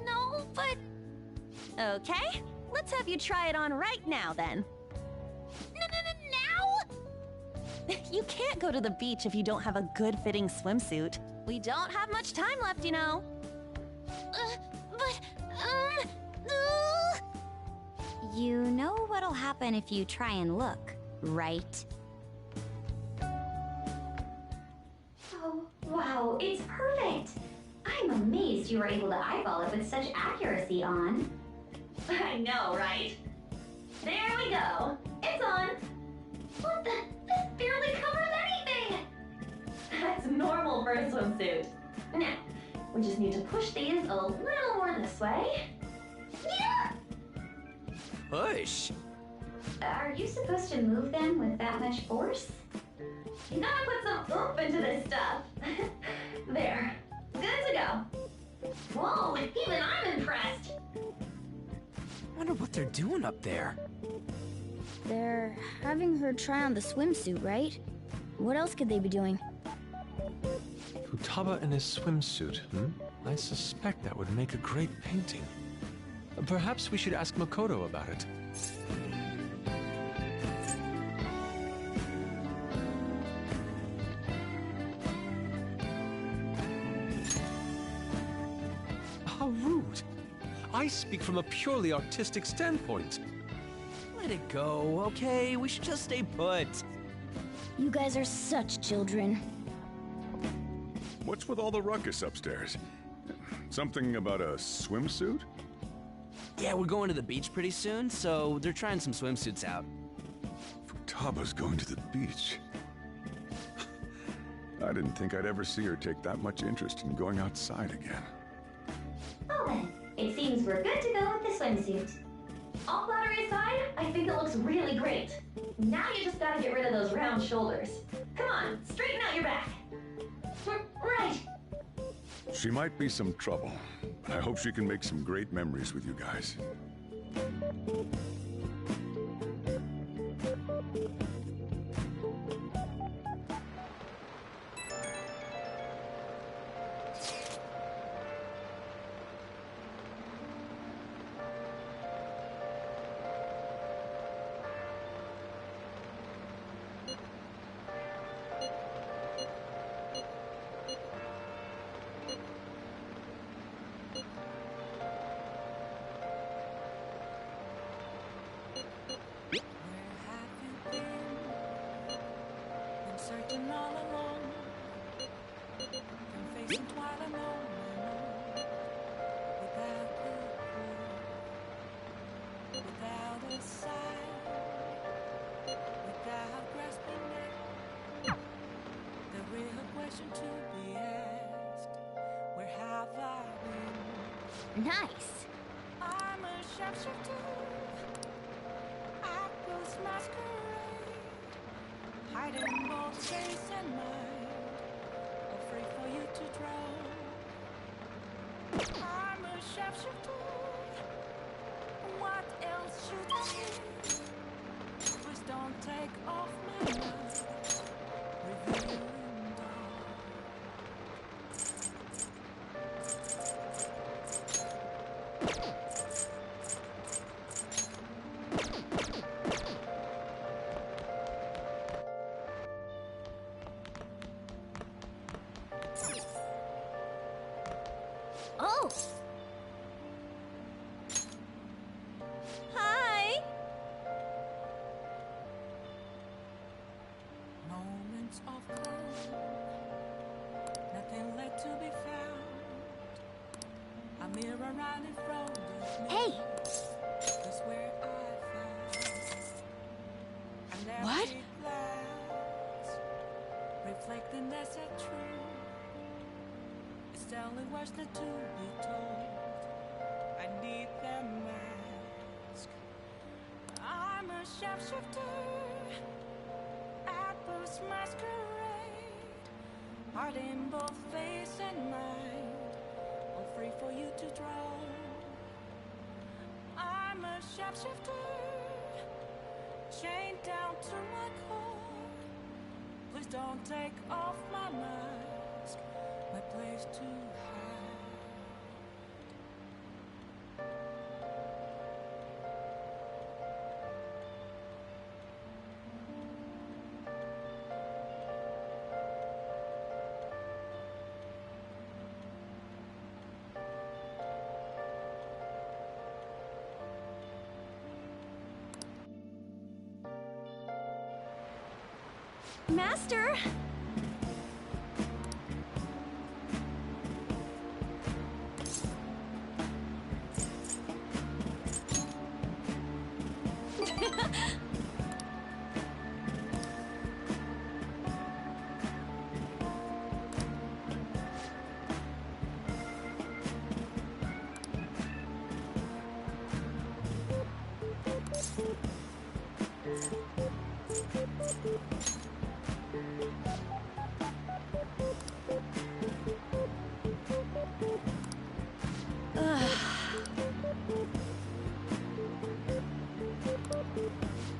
No, but...
Okay, let's have you try it on right now, then.
Now?
You can't go to the beach if you don't have a good-fitting swimsuit. We don't have much time left, you know.
But,
You know what'll happen if you try and look, right?
Oh, wow, it's perfect! I'm amazed you were able to eyeball it with such accuracy on. I know, right? There we go. It's on. What the? This barely covers anything! That's normal for a swimsuit. Now, we just need to push these a little more this way. Yeah!
Push?
Are you supposed to move them with that much force? You gotta put some oomph into this stuff. There. Good to go. Whoa, even I'm impressed.
Wonder what they're doing up there.
They're having her try on the swimsuit, right? What else could they be doing?
Futaba in his swimsuit, I suspect that would make a great painting. Perhaps we should ask Makoto about it. How rude! I speak from a purely artistic standpoint.
Let it go, okay? We should just stay put.
You guys are such children.
What's with all the ruckus upstairs? Something about a swimsuit?
Yeah, we're going to the beach pretty soon, so they're trying some swimsuits out.
Futaba's going to the beach. I didn't think I'd ever see her take that much interest in going outside again.
Well then, it seems we're good to go with the swimsuit. All flattery aside, I think it looks really great. Now you just gotta get rid of those round shoulders. Come on, straighten out your back. Right.
She might be some trouble, but I hope she can make some great memories with you guys.
Searching all along, confessing twilight alone, without a clue, without a sign, without grasping it. The real question to be asked: where have I been?
Nice.
I'm a sharpshooter. I ghost masquerade. Hiding both face and mind, afraid for you to drown. I'm a sharpshooter. What else should I do? Please don't take off my mask. Revealing dawn.
Oh!
Hi!
Moments of calm, nothing like
Hey!
What?
Reflecting that's a truth. It's the only words that to be told. I need that mask. I'm a sharpshooter at Boost Masquerade. Heart in both face and mind, all free for you to draw. I'm a sharpshooter, chained down to my core. Please don't take off my mask, my place to hide.
Master!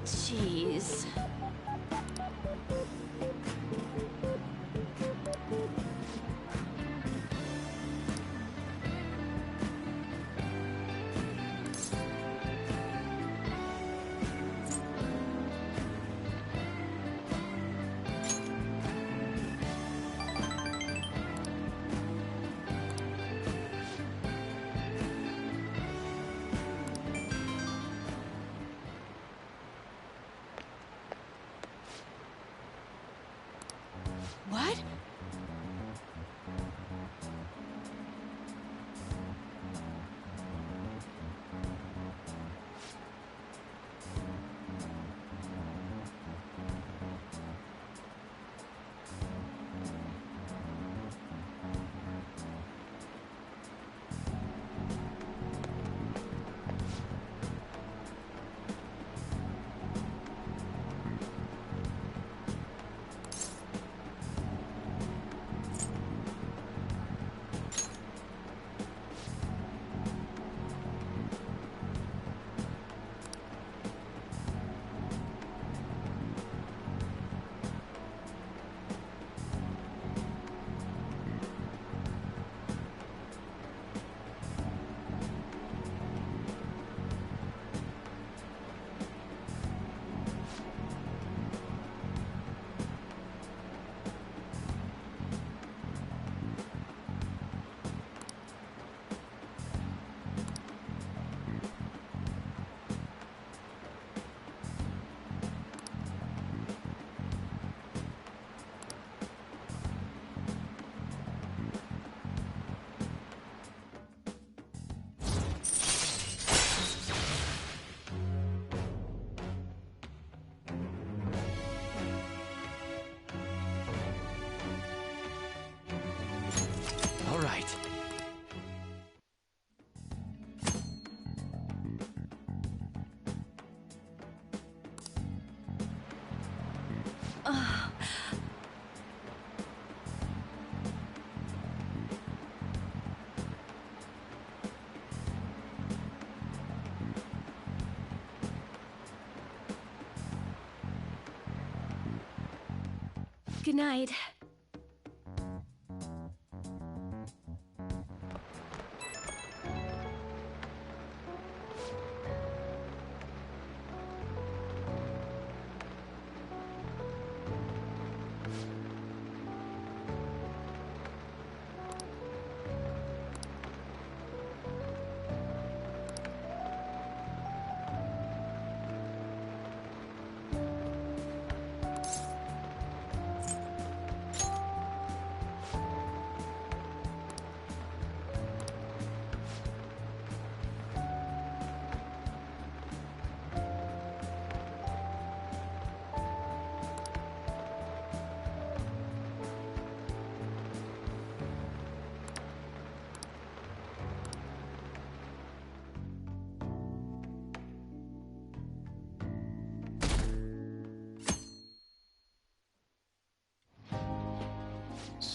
Jeez. What? All right.
Good night.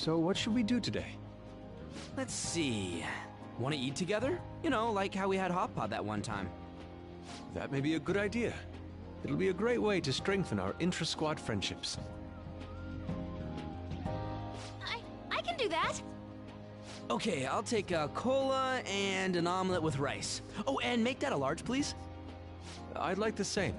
So what should we do today?
Let's see. Want to eat together? You know, like how we had hot pot that one time.
That may be a good idea. It'll be a great way to strengthen our intra-squad friendships.
I can do that.
Okay, I'll take a cola and an omelet with rice. Oh, and make that a large, please.
I'd like the same.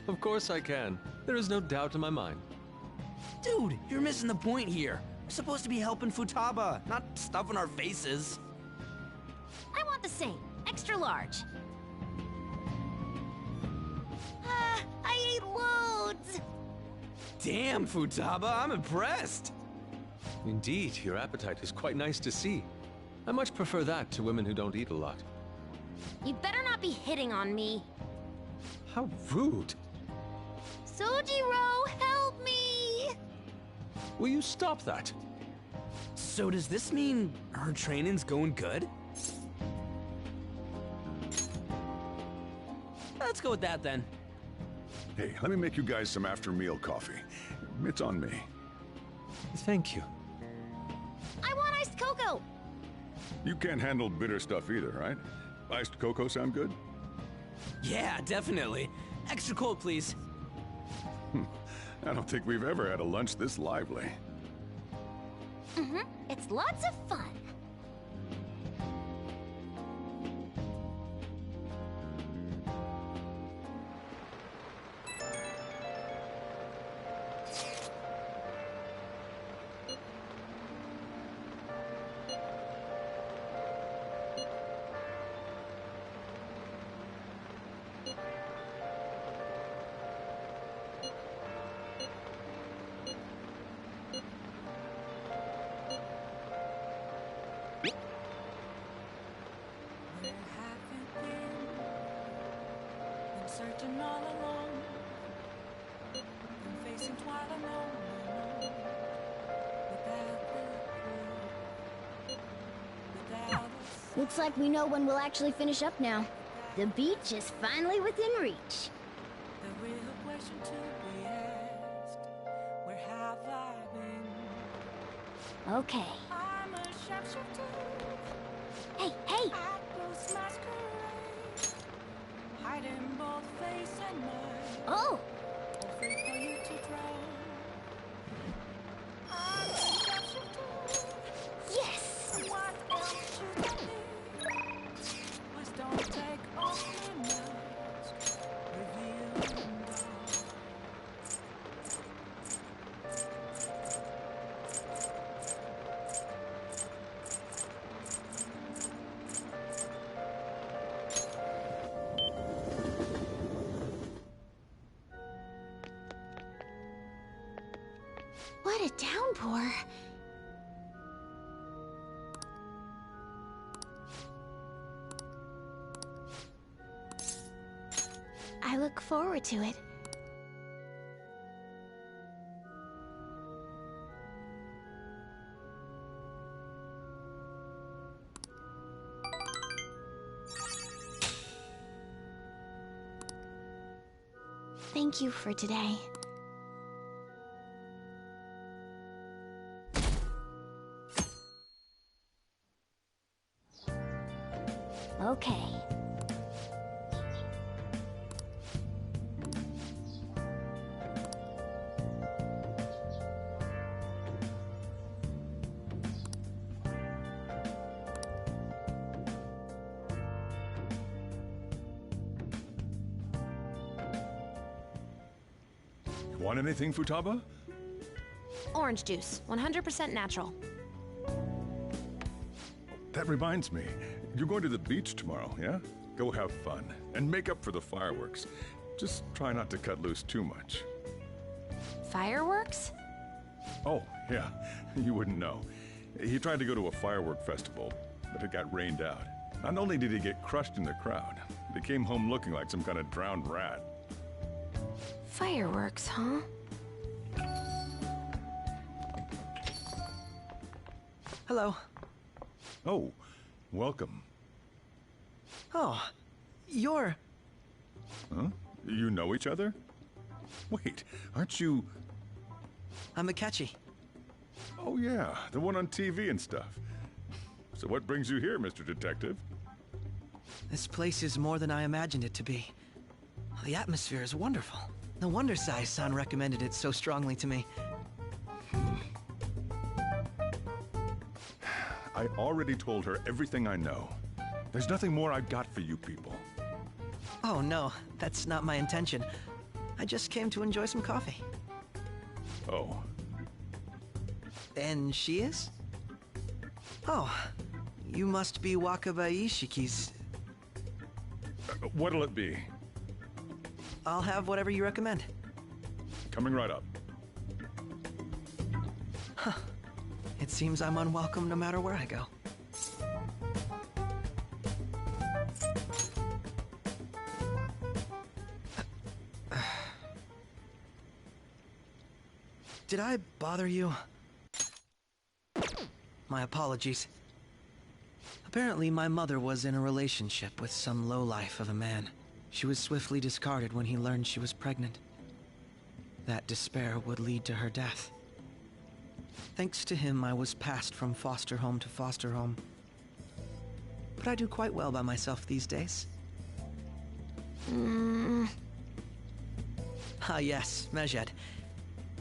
Of course I can. There is no doubt in my mind.
Dude, you're missing the point here. We're supposed to be helping Futaba, not stuffing our faces.
I want the same. Extra large. I ate loads.
Damn, Futaba, I'm impressed.
Indeed, your appetite is quite nice to see. I much prefer that to women who don't eat a lot.
You better not be hitting on me.
How rude.
Sojiro, help me!
Will you stop that?
So does this mean her training's going good? Let's go with that then.
Hey, let me make you guys some after-meal coffee. It's on me.
Thank you.
I want iced cocoa!
You can't handle bitter stuff either, right? Iced cocoa sound good?
Yeah, definitely. Extra cold, please.
I don't think we've ever had a lunch this lively.
It's lots of fun.
Searching all along, been facing twilight alone, without
Looks like we know when we'll actually finish up now. The beach is finally within reach.
the real question to be asked, where have I been?
Okay.
I'm a sharpshooter.
Hey, hey!
At Ghost Masquerade, hiding both face and mind.
Oh!
Afraid for you to drown. I'm a sharpshooter.
Yes!
What else should I need? Please don't take off my mask. Reveal and all.
What a downpour. I look forward to it. Thank you for today.
Okay.
Want anything, Futaba?
Orange juice, 100% natural.
That reminds me. You're going to the beach tomorrow, yeah? Go have fun. And make up for the fireworks. Just try not to cut loose too much.
Fireworks?
Oh, yeah. You wouldn't know. He tried to go to a firework festival, but it got rained out. Not only did he get crushed in the crowd, but he came home looking like some kind of drowned rat.
Fireworks, huh?
Hello.
Oh, welcome.
Oh, you're...
Huh? You know each other? Wait, aren't you...
I'm Akechi.
Oh yeah, the one on TV and stuff. So what brings you here, Mr. Detective?
This place is more than I imagined it to be. The atmosphere is wonderful. No wonder Sai-san recommended it so strongly to me.
I already told her everything I know. There's nothing more I've got for you people.
Oh no, that's not my intention. I just came to enjoy some coffee.
Oh.
And she is? Oh, you must be Wakaba Ishiki's...
What'll it be?
I'll have whatever you recommend.
Coming right up.
Huh. It seems I'm unwelcome no matter where I go. Did I bother you? My apologies. Apparently, my mother was in a relationship with some lowlife of a man. She was swiftly discarded when he learned she was pregnant. That despair would lead to her death. Thanks to him, I was passed from foster home to foster home. But I do quite well by myself these days. Ah yes, Mejed.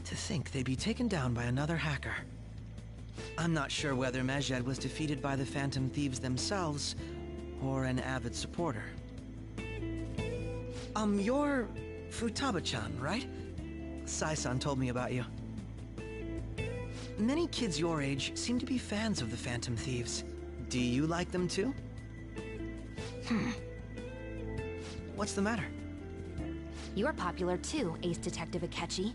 To think they'd be taken down by another hacker. I'm not sure whether Mejed was defeated by the Phantom Thieves themselves, or an avid supporter. You're Futaba-chan, right? Sai-san told me about you. Many kids your age seem to be fans of the Phantom Thieves. Do you like them too? What's the matter?
You're popular too, Ace Detective Akechi.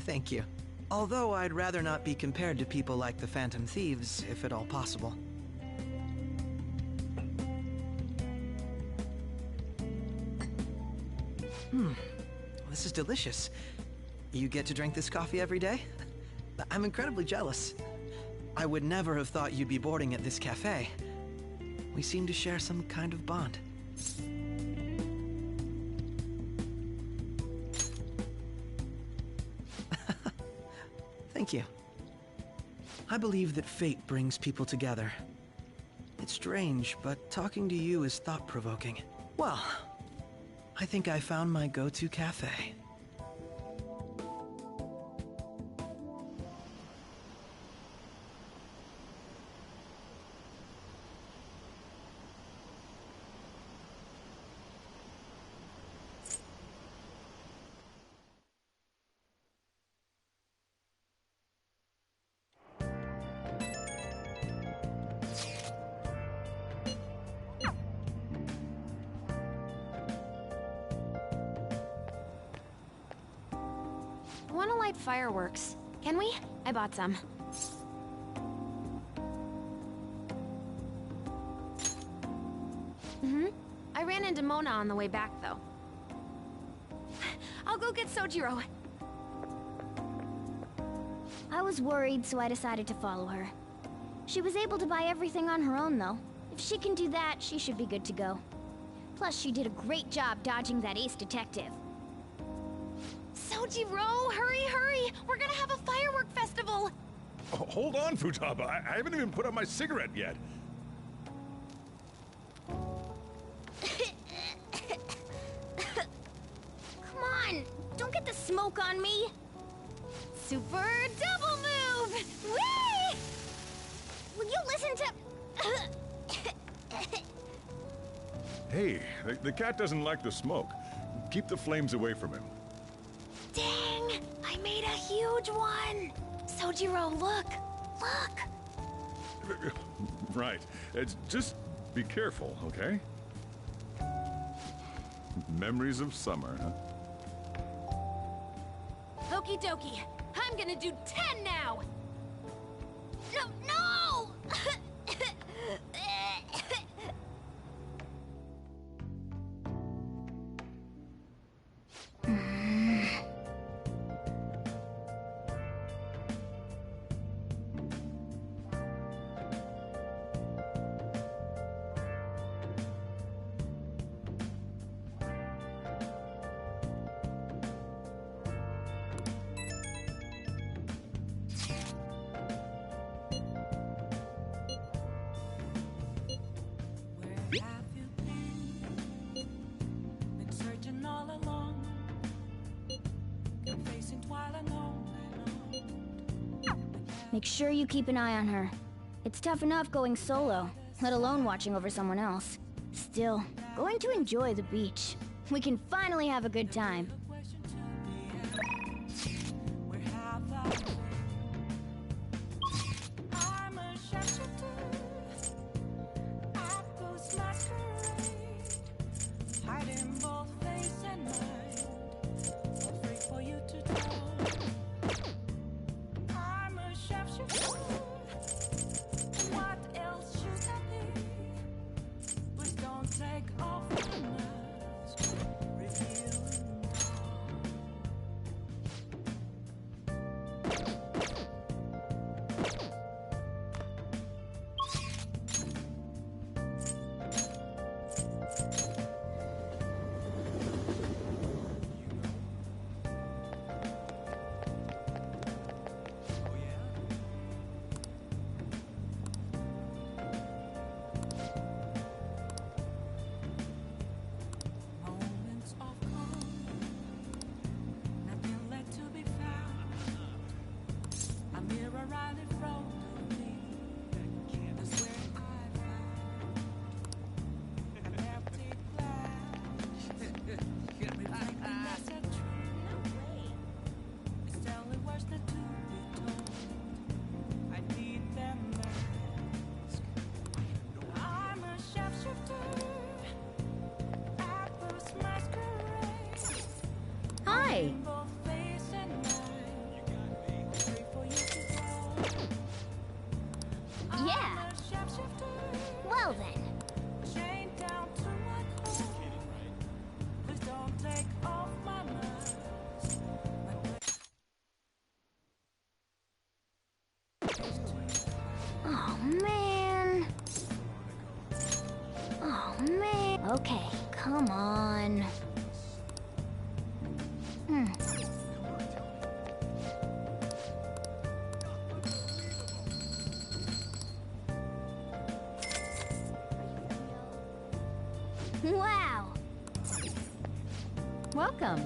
Thank you. Although I'd rather not be compared to people like the Phantom Thieves, if at all possible. This is delicious. You get to drink this coffee every day? I'm incredibly jealous. I would never have thought you'd be boarding at this cafe. We seem to share some kind of bond. Thank you. I believe that fate brings people together. It's strange, but talking to you is thought-provoking. Well, I think I found my go-to cafe.
Wanna light fireworks? Can we? I bought some. I ran into Mona on the way back, though. I'll go get Sojiro.
I was worried, so I decided to follow her. She was able to buy everything on her own, though. If she can do that, she should be good to go. Plus, she did a great job dodging that Ace Detective.
Sojiro, hurry, hurry! We're gonna have a firework festival!
Oh, hold on, Futaba. I haven't even put out my cigarette yet.
Come on! Don't get the smoke on me!
Super double move! Whee!
Will you listen to...
Hey, the cat doesn't like the smoke. Keep the flames away from him.
Dang! I made a huge one! Sojiro, look! Look!
Right. It's just be careful, okay? Memories of summer, huh?
Okie dokie. I'm gonna do 10 now! No, no!
Make sure you keep an eye on her. It's tough enough going solo, let alone watching over someone else. Still, going to enjoy the beach. We can finally have a good time.
I'm a sharpshooter at Ghost Masquerade, hiding both face and mind, all free for you to know. I'm a sharpshooter. What else should I be? Please don't take off my mask. Reveal moments of calm, nothing left to be found. A mirror right in front of me. That's where I found an empty glass. Reflecting that's a truth. It's telling words not to be told. I need them mask. I'm a sharpshooter at Ghost Masquerade.
Hi!
Both face and mind. Free for you to go.
Yeah.
I'm a sharpshooter.
Well then.
Chained down to my core. Please don't take off my mask.
Oh man. Oh man. Okay, come on. Wow.
Welcome.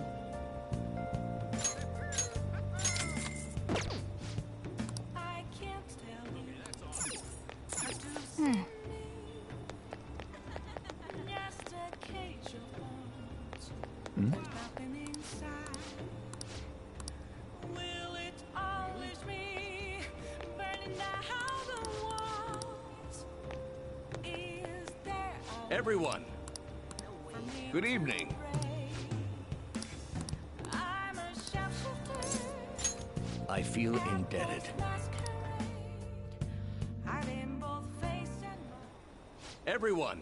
I can't tell you. I do
Hmm.
just a cage of bones.
Hmm?
Nothing inside. Will it always be burning down the walls? Is there
Everyone, good evening.
I'm a sharpshooter.
I feel indebted.
Hiding both face and
Everyone,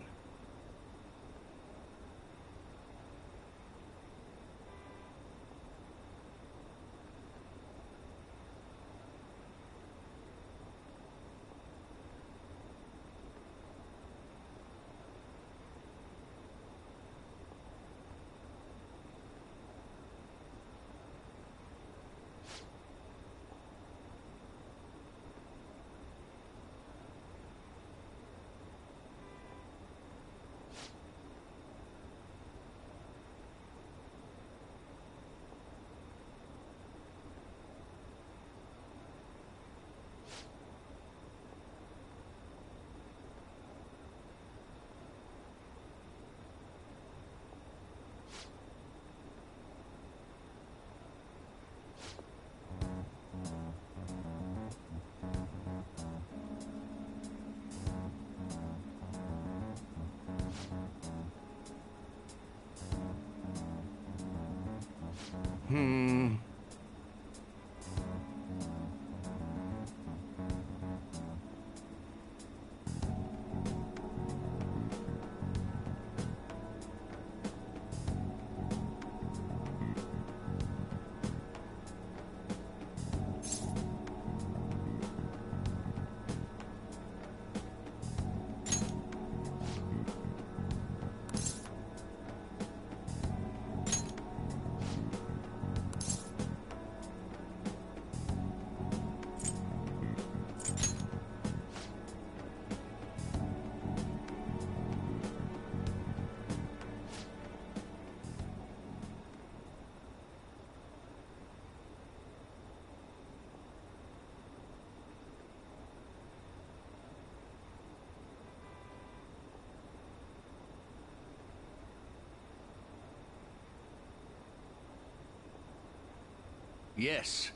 Yes.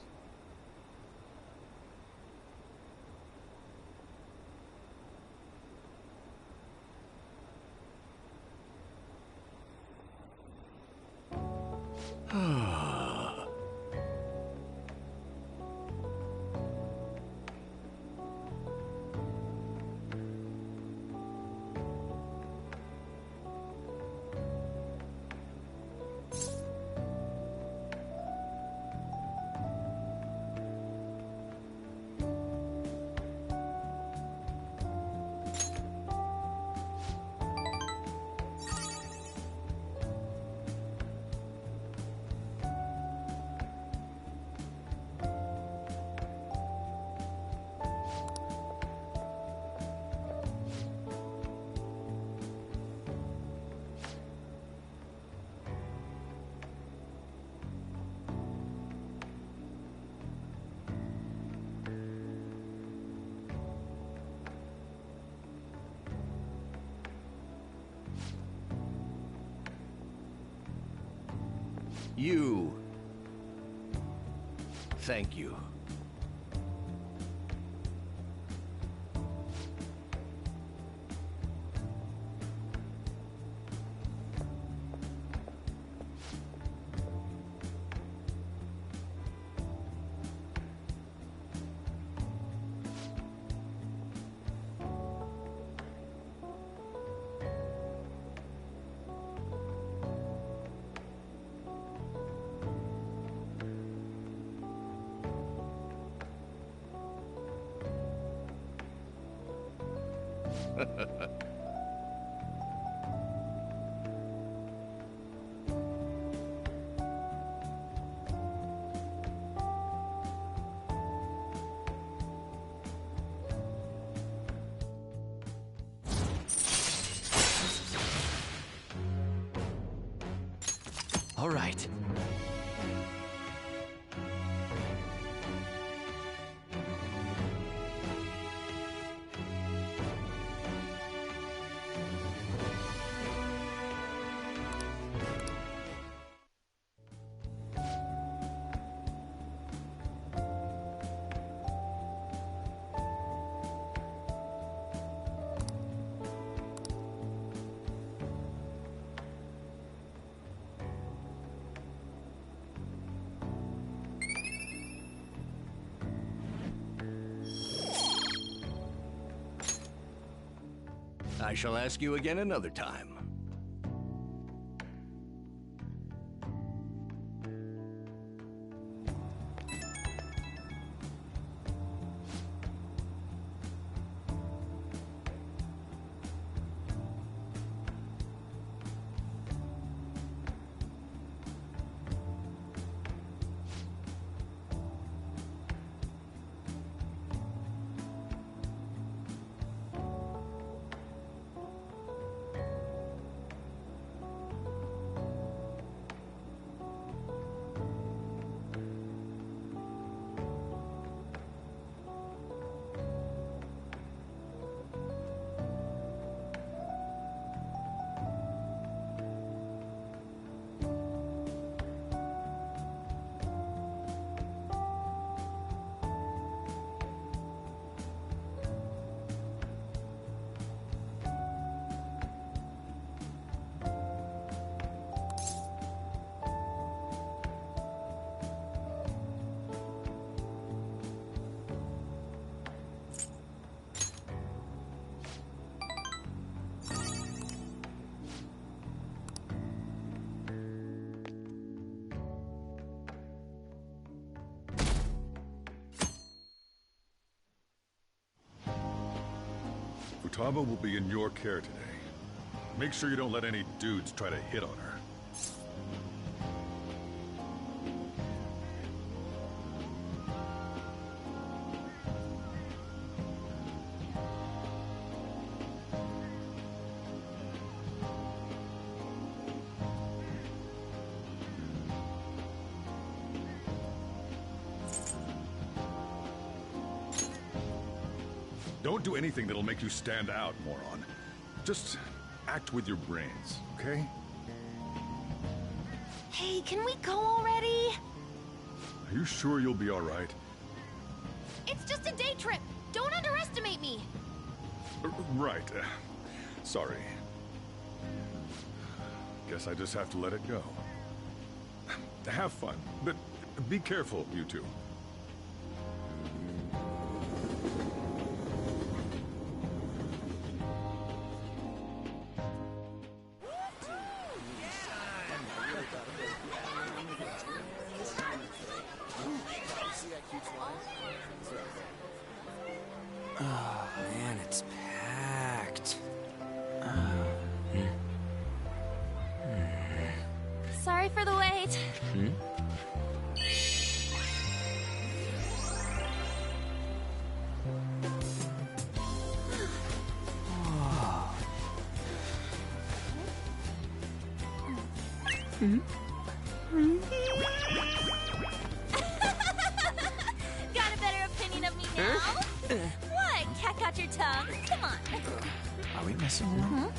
You. Thank you. All right. I shall ask you again another time.
Futaba will be in your care today. Make sure you don't let any dudes try to hit on her. Don't do anything that'll make you stand out, moron. Just act with your brains, okay?
Hey, can we go already?
Are you sure you'll be all right?
It's just a day trip. Don't underestimate me.
Right. Sorry. Guess I just have to let it go. Have fun, but be careful, you two.
Oh, man, it's packed.
Sorry for the wait. Got a better opinion of me now? What? Cat got your tongue? Come on.
Are we messing around?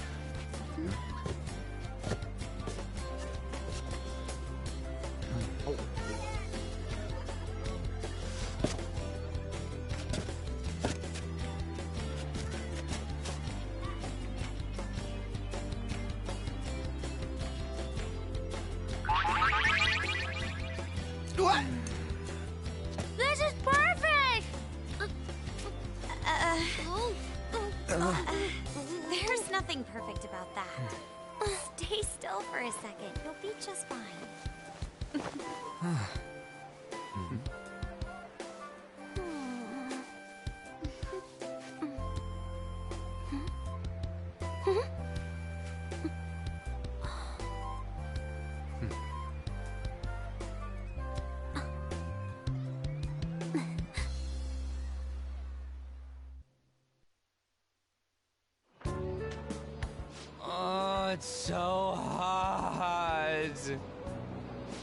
What? This is perfect!
There's nothing perfect about that. Stay still for a second. You'll be just fine.
Oh, it's so hot.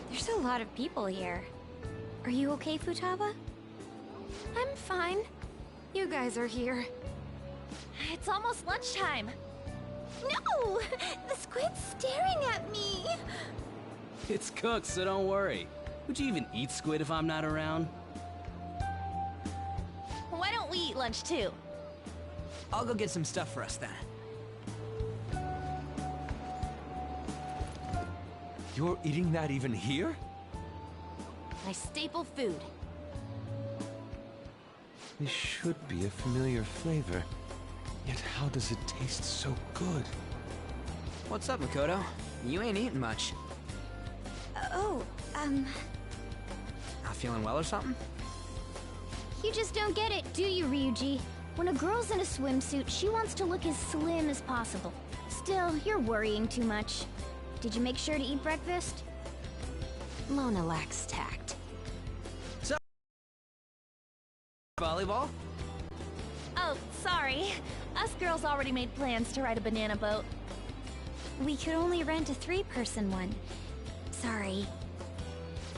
There's a lot of people here. Are you okay, Futaba?
I'm fine. You guys are here.
It's almost lunchtime.
No! The squid's staring at me!
It's cooked, so don't worry. Would you even eat squid if I'm not around?
Why don't we eat lunch too?
I'll go get some stuff for us then.
You're eating that even here?
My staple food.
This should be a familiar flavor. Yet how does it taste so good?
What's up, Makoto? You ain't eating much. Not feeling well or something?
You just don't get it, do you, Ryuji? When a girl's in a swimsuit, she wants to look as slim as possible. Still, you're worrying too much. Did you make sure to eat breakfast?
Mona lacks tact.
So, volleyball?
Oh, sorry. Us girls already made plans to ride a banana boat.
We could only rent a 3-person one. Sorry.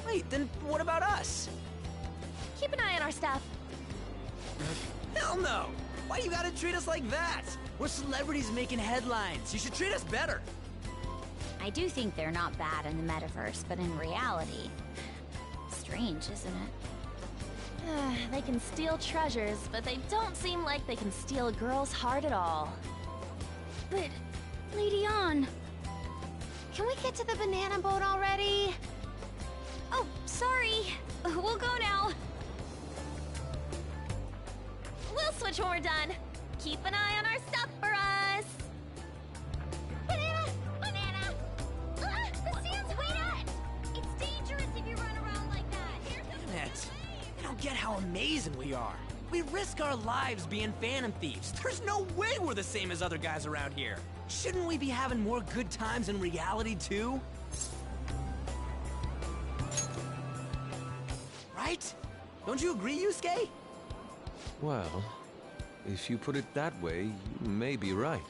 Wait, then what about us?
Keep an eye on our stuff.
Hell no! Why you gotta treat us like that? We're celebrities making headlines. You should treat us better.
I do think they're not bad in the metaverse, but in reality... Strange, isn't it?
They can steal treasures, but they don't seem like they can steal a girl's heart at all.
But, Lady Ann... Can we get to the banana boat already?
Oh, sorry. We'll go now.
We'll switch when we're done. Keep an eye on our stuff for us.
Banana! Banana! Ah, the sand's wet! It's dangerous if you run around like that. Here comes
Net, I don't get how amazing we are. We risk our lives being Phantom Thieves. There's no way we're the same as other guys around here. Shouldn't we be having more good times in reality, too? Right? Don't you agree, Yusuke?
Well, if you put it that way, you may be right.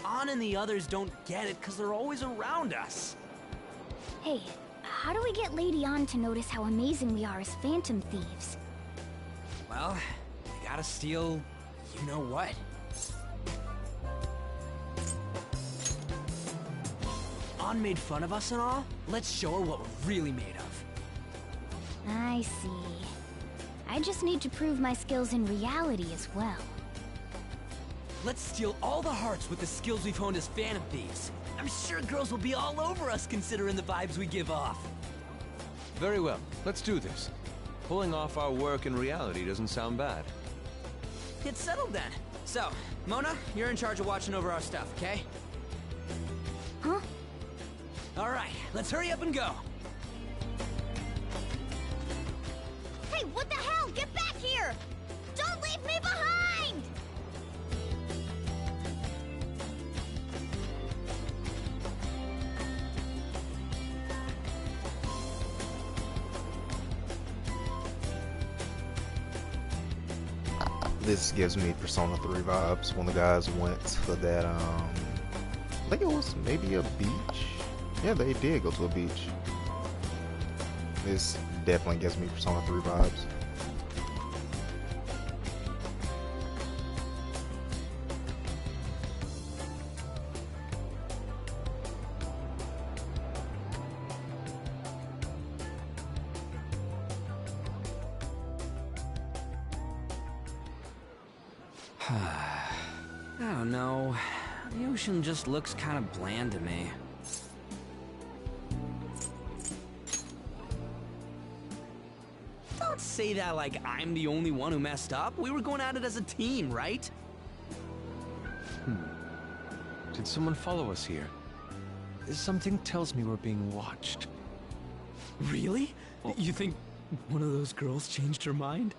Ann and the others don't get it because they're always around us.
Hey, how do we get Lady Ann to notice how amazing we are as Phantom Thieves?
Well, we gotta steal you know what. Ann made fun of us and all. Let's show her what we're really made of.
I see. I just need to prove my skills in reality as well.
Let's steal all the hearts with the skills we've honed as Phantom Thieves. I'm sure girls will be all over us considering the vibes we give off.
Very well, let's do this. Pulling off our work in reality doesn't sound bad.
It's settled then. So, Mona, you're in charge of watching over our stuff, okay?
Huh?
All right, let's hurry up and go.
Hey, what the hell? Get back here! Don't leave me behind!
This gives me Persona 3 vibes when the guys went for that, I think it was maybe a beach? Yeah, they did go to a beach. This definitely gives me Persona 3 vibes.
I don't know. The ocean just looks kind of bland to me. Don't say that like I'm the only one who messed up. We were going at it as a team, right?
Did someone follow us here? Something tells me we're being watched.
Really? You think one of those girls changed her mind?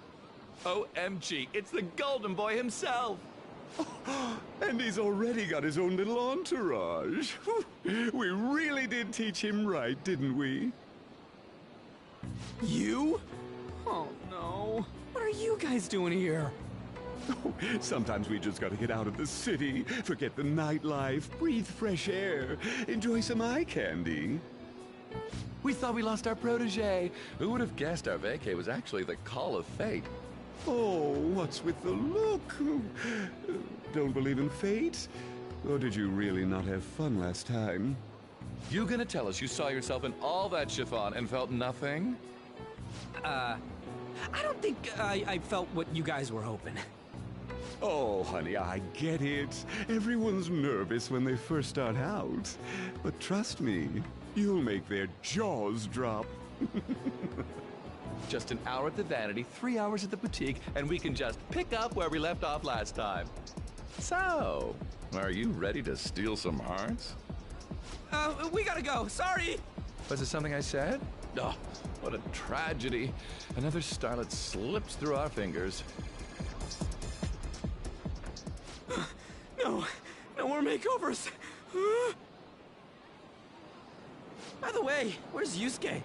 OMG, it's the Golden Boy himself! And he's already got his own little entourage. We really did teach him right, didn't we?
You? Oh no. What are you guys doing here?
Sometimes we just gotta get out of the city, forget the nightlife, breathe fresh air, enjoy some eye candy.
We thought we lost our protege. Who would have guessed our vacay was actually the call of fate?
Oh, what's with the look? Don't believe in fate? Or did you really not have fun last time?
You gonna tell us you saw yourself in all that chiffon and felt nothing?
I don't think I felt what you guys were hoping.
Oh, honey, I get it. Everyone's nervous when they first start out. But trust me, you'll make their jaws drop.
Just an hour at the Vanity, 3 hours at the boutique, and we can just pick up where we left off last time. So, are you ready to steal some hearts?
We gotta go. Sorry.
Was it something I said? Oh, what a tragedy. Another starlet slips through our fingers.
No more makeovers. By the way, where's Yusuke?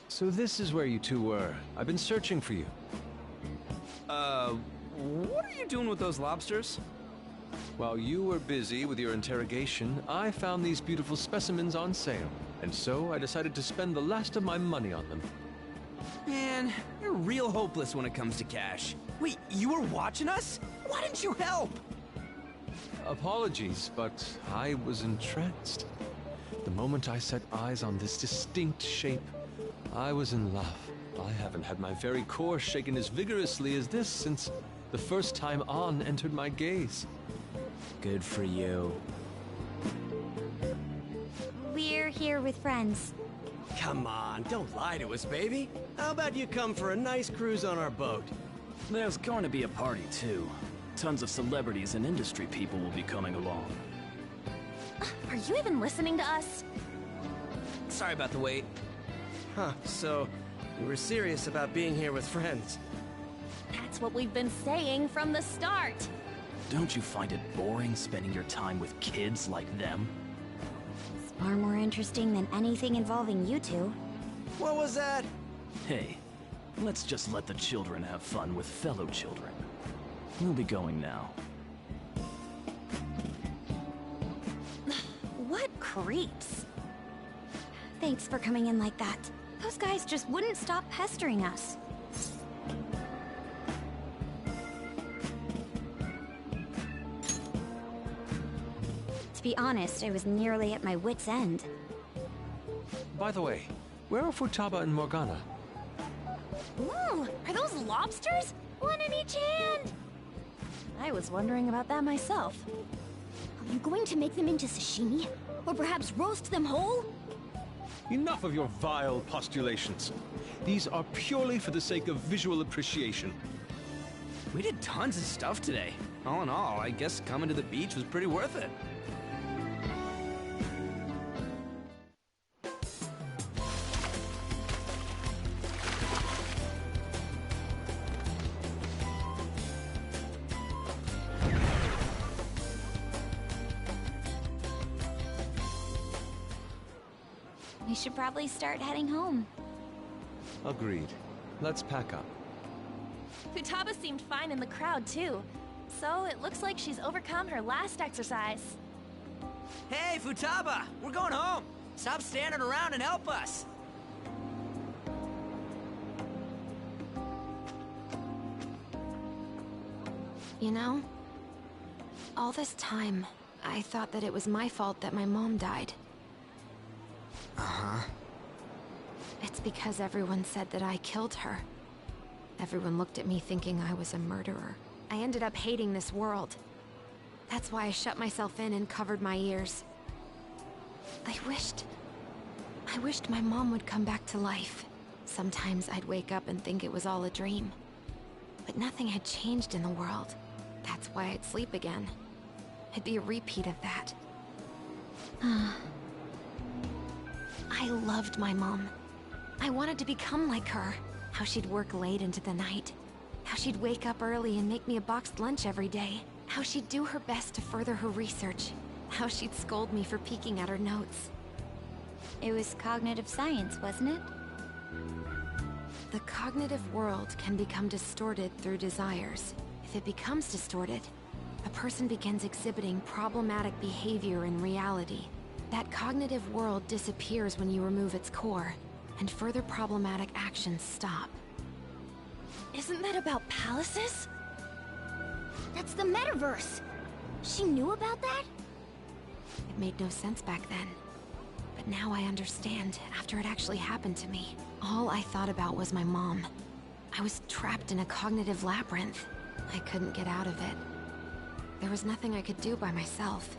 So this is where you two were. I've been searching for you.
What are you doing with those lobsters?
While you were busy with your interrogation, I found these beautiful specimens on sale. And so I decided to spend the last of my money on them.
Man, you're real hopeless when it comes to cash. Wait, you were watching us? Why didn't you help?
Apologies, but I was entranced. The moment I set eyes on this distinct shape, I was in love. I haven't had my very core shaken as vigorously as this since the first time An entered my gaze.
Good for you.
We're here with friends.
Come on, don't lie to us, baby. How about you come for a nice cruise on our boat?
There's going to be a party, too. Tons of celebrities and industry people will be coming along.
Are you even listening to us?
Sorry about the wait.
Huh, so you were serious about being here with friends?
That's what we've been saying from the start.
Don't you find it boring spending your time with kids like them?
It's far more interesting than anything involving you two.
What was that?
Hey, let's just let the children have fun with fellow children. We'll be going now.
What creeps. Thanks for coming in like that. Those guys just wouldn't stop pestering us. To be honest, I was nearly at my wit's end.
By the way, where are Futaba and Morgana?
Ooh, are those lobsters?
One in each hand!
I was wondering about that myself.
Are you going to make them into sashimi? Or perhaps roast them whole?
Enough of your vile postulations. These are purely for the sake of visual appreciation.
We did tons of stuff today. All in all, I guess coming to the beach was pretty worth it.
We should probably start heading home.
Agreed. Let's pack up.
Futaba seemed fine in the crowd, too. So it looks like she's overcome her last exercise.
Hey, Futaba! We're going home! Stop standing around and help us!
You know, all this time, I thought that it was my fault that my mom died.
Uh-huh.
It's because everyone said that I killed her. Everyone looked at me thinking I was a murderer. I ended up hating this world. That's why I shut myself in and covered my ears. I wished my mom would come back to life. Sometimes I'd wake up and think it was all a dream. But nothing had changed in the world. That's why I'd sleep again. It'd be a repeat of that. I loved my mom. I wanted to become like her. How she'd work late into the night. How she'd wake up early and make me a boxed lunch every day. How she'd do her best to further her research. How she'd scold me for peeking at her notes.
It was cognitive science, wasn't it?
The cognitive world can become distorted through desires. If it becomes distorted, a person begins exhibiting problematic behavior in reality. That cognitive world disappears when you remove its core, and further problematic actions stop.
Isn't that about palaces?
That's the metaverse! She knew about that?
It made no sense back then. But now I understand, after it actually happened to me. All I thought about was my mom. I was trapped in a cognitive labyrinth. I couldn't get out of it. There was nothing I could do by myself.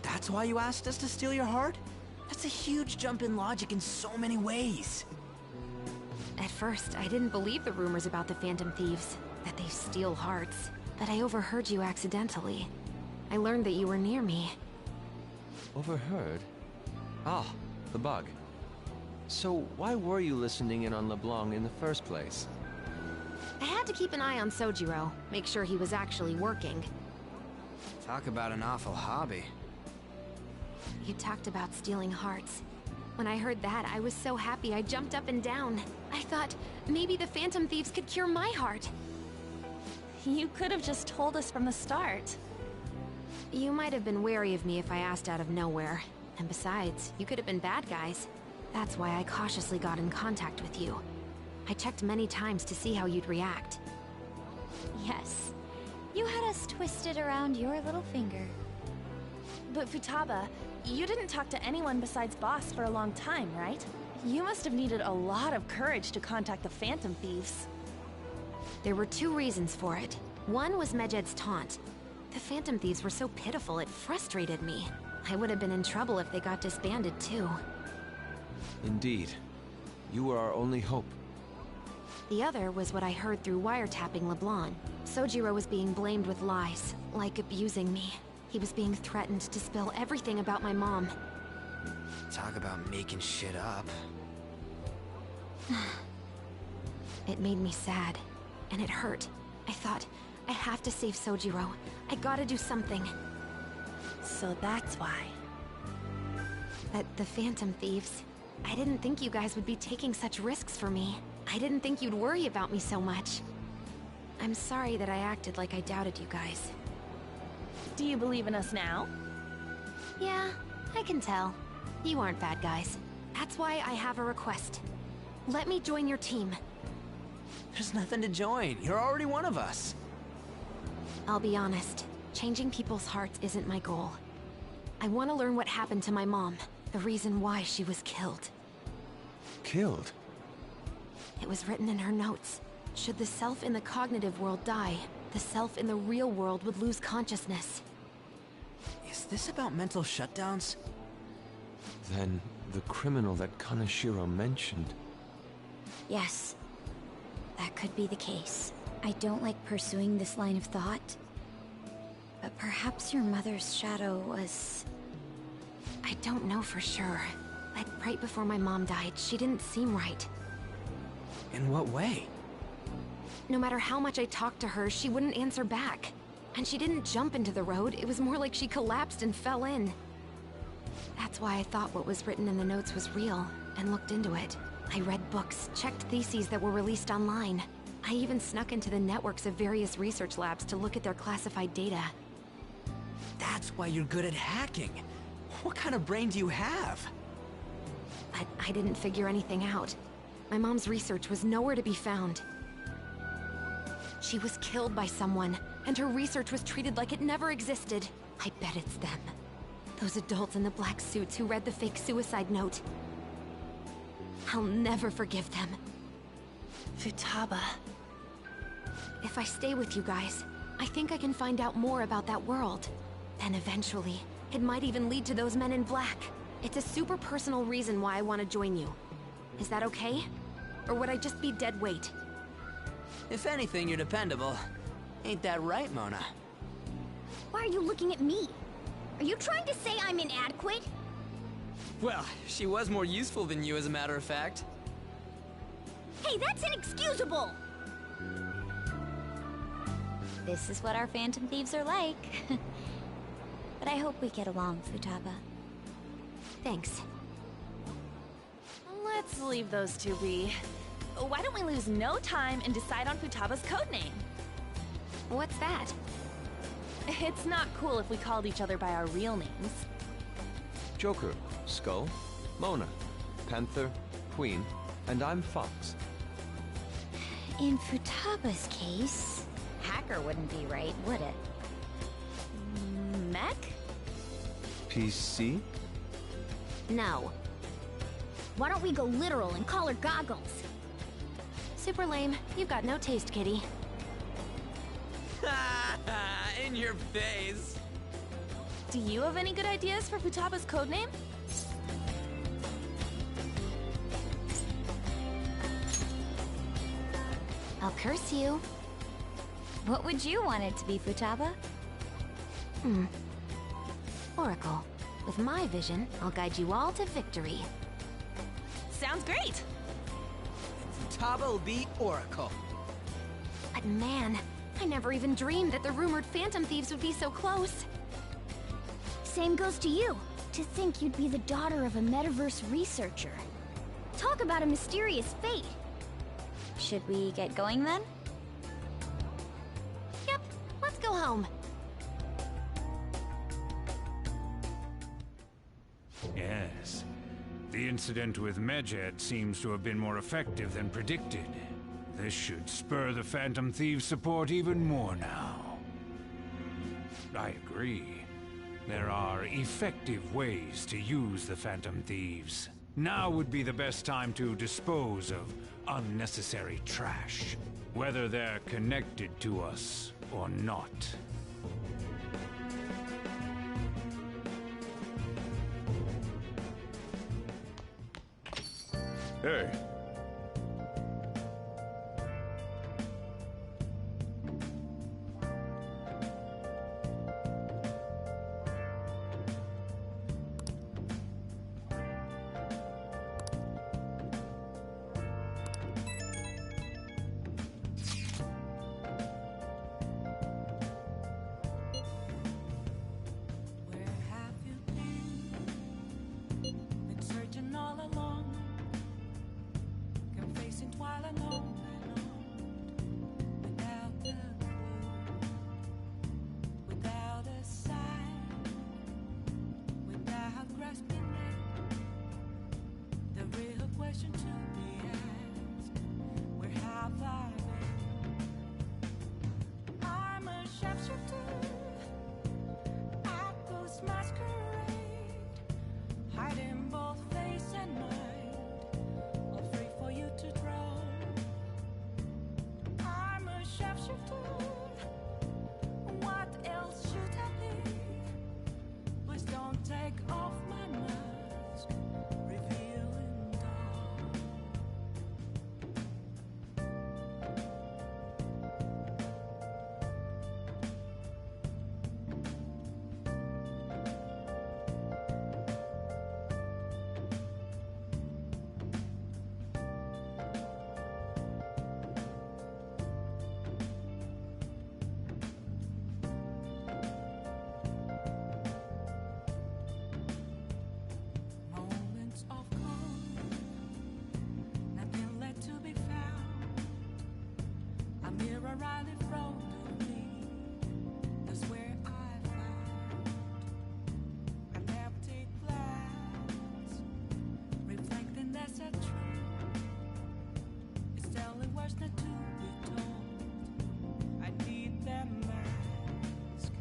That's why you asked us to steal your heart? That's a huge jump in logic in so many ways.
At first, I didn't believe the rumors about the Phantom Thieves, that they steal hearts. But I overheard you accidentally. I learned that you were near me.
Overheard? Ah, the bug. So why were you listening in on LeBlanc in the first place?
I had to keep an eye on Sojiro, make sure he was actually working.
Talk about an awful hobby.
You talked about stealing hearts. When I heard that, I was so happy I jumped up and down. I thought, maybe the Phantom Thieves could cure my heart.
You could have just told us from the start.
You might have been wary of me if I asked out of nowhere. And besides, you could have been bad guys. That's why I cautiously got in contact with you. I checked many times to see how you'd react.
Yes. You had us twisted around your little finger.
But Futaba, you didn't talk to anyone besides Boss for a long time, right? You must have needed a lot of courage to contact the Phantom Thieves.
There were two reasons for it. One was Medjed's taunt. The Phantom Thieves were so pitiful it frustrated me. I would have been in trouble if they got disbanded too.
Indeed. You were our only hope.
The other was what I heard through wiretapping LeBlanc. Sojiro was being blamed with lies, like abusing me. He was being threatened to spill everything about my mom.
Talk about making shit up.
It made me sad, and it hurt. I thought, I have to save Sojiro. I gotta do something.
So that's why.
But the Phantom Thieves, I didn't think you guys would be taking such risks for me. I didn't think you'd worry about me so much. I'm sorry that I acted like I doubted you guys.
Do you believe in us now?
Yeah, I can tell. You aren't bad guys. That's why I have a request. Let me join your team.
There's nothing to join. You're already one of us.
I'll be honest. Changing people's hearts isn't my goal. I want to learn what happened to my mom. The reason why she was killed.
Killed?
It was written in her notes. Should the self in the cognitive world die, the self in the real world would lose consciousness.
Is this about mental shutdowns?
Then the criminal that Kaneshiro mentioned.
Yes, that could be the case. I don't like pursuing this line of thought, but perhaps your mother's shadow was...
I don't know for sure. Like right before my mom died, she didn't seem right.
In what way?
No matter how much I talked to her, she wouldn't answer back. And she didn't jump into the road, it was more like she collapsed and fell in. That's why I thought what was written in the notes was real, and looked into it. I read books, checked theses that were released online. I even snuck into the networks of various research labs to look at their classified data.
That's why you're good at hacking. What kind of brain do you have?
But I didn't figure anything out. My mom's research was nowhere to be found. She was killed by someone, and her research was treated like it never existed. I bet it's them. Those adults in the black suits who read the fake suicide note. I'll never forgive them.
Futaba.
If I stay with you guys, I think I can find out more about that world. Then eventually, it might even lead to those men in black. It's a super personal reason why I want to join you. Is that okay? Or would I just be dead weight?
If anything, you're dependable. Ain't that right, Mona?
Why are you looking at me? Are you trying to say I'm inadequate?
Well, she was more useful than you, as a matter of fact.
Hey, that's inexcusable!
This is what our Phantom Thieves are like. But I hope we get along, Futaba.
Thanks.
Let's leave those two be. Why don't we lose no time and decide on Futaba's codename?
What's that?
It's not cool if we called each other by our real names.
Joker, Skull, Mona, Panther, Queen, and I'm Fox.
In Futaba's case, hacker wouldn't be right, would it?
Mech?
PC?
No.
Why don't we go literal and call her Goggles?
Super lame. You've got no taste, kitty.
In your face.
Do you have any good ideas for Futaba's codename?
I'll curse you.
What would you want it to be, Futaba?
Oracle. With my vision, I'll guide you all to victory.
Sounds great!
Futaba will be Oracle.
But man, I never even dreamed that the rumored Phantom Thieves would be so close.
Same goes to you. To think you'd be the daughter of a metaverse researcher. Talk about a mysterious fate.
Should we get going then?
Yep, let's go home.
Yes. The incident with Medjed seems to have been more effective than predicted. This should spur the Phantom Thieves' support even more now. I agree. There are effective ways to use the Phantom Thieves. Now would be the best time to dispose of unnecessary trash, whether they're connected to us or not.
Hey.
Been searching all along. a Riley from me. That's where I found an empty glass, reflecting that's a truth. It's telling words not to be told. I need that mask.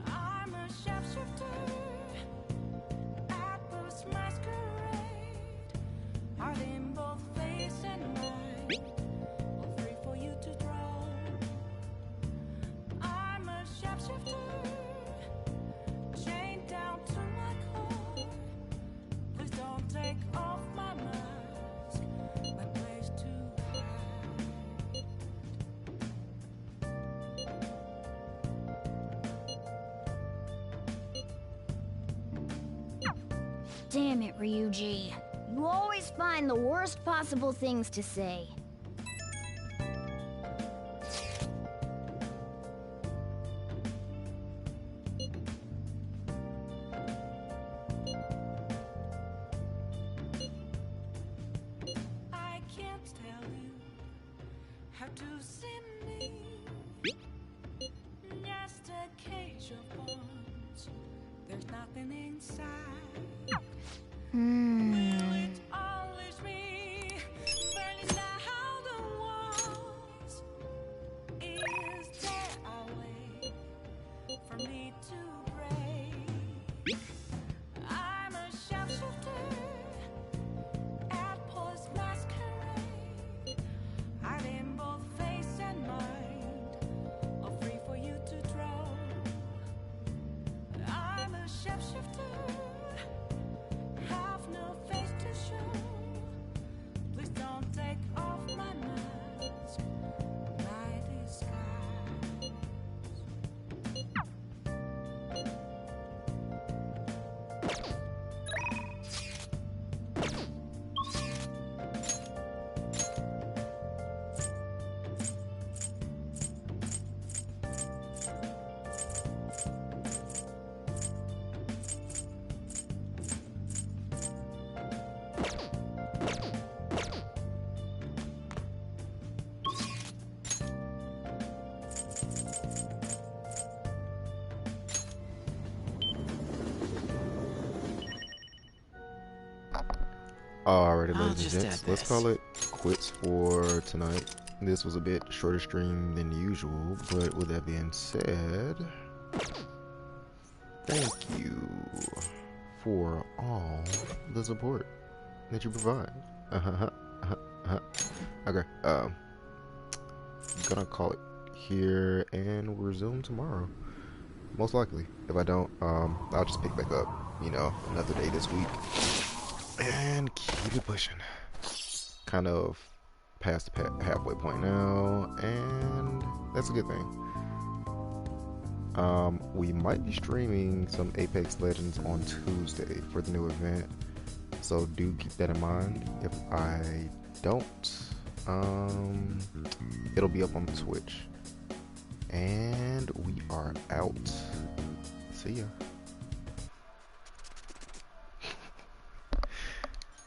I'm a shapeshifter at this masquerade. Heart in both face and mind, all free for you to draw. I'm a shapeshifter, chained down to my core. Please don't take off my mask, my place to hide.
Damn it, Ryuji. You always find the worst possible things to say.
I can't tell you how to see me. Just a cage of bones. There's nothing inside. Will it always be burning down the walls? Is there a way for me to break? I'm a shapeshifter at Post Masquerade. Hiding both face and mind, all free for you to draw. I'm a shapeshifter, have no face to show. Please don't take off my mask, my disguise.
Alrighty,
I'll
ladies
just
and gents,
add
let's
this.
call it quits for tonight. This was a bit shorter stream than usual, but with that being said, thank you for all the support that you provide. Okay, gonna call it here and we'll resume tomorrow. Most likely. If I don't, I'll just pick back up, you know, another day this week. And keep it pushing. Kind of past the halfway point now, and that's a good thing. We might be streaming some Apex Legends on Tuesday for the new event, so do keep that in mind. If I don't, it'll be up on Twitch. And we are out. See ya.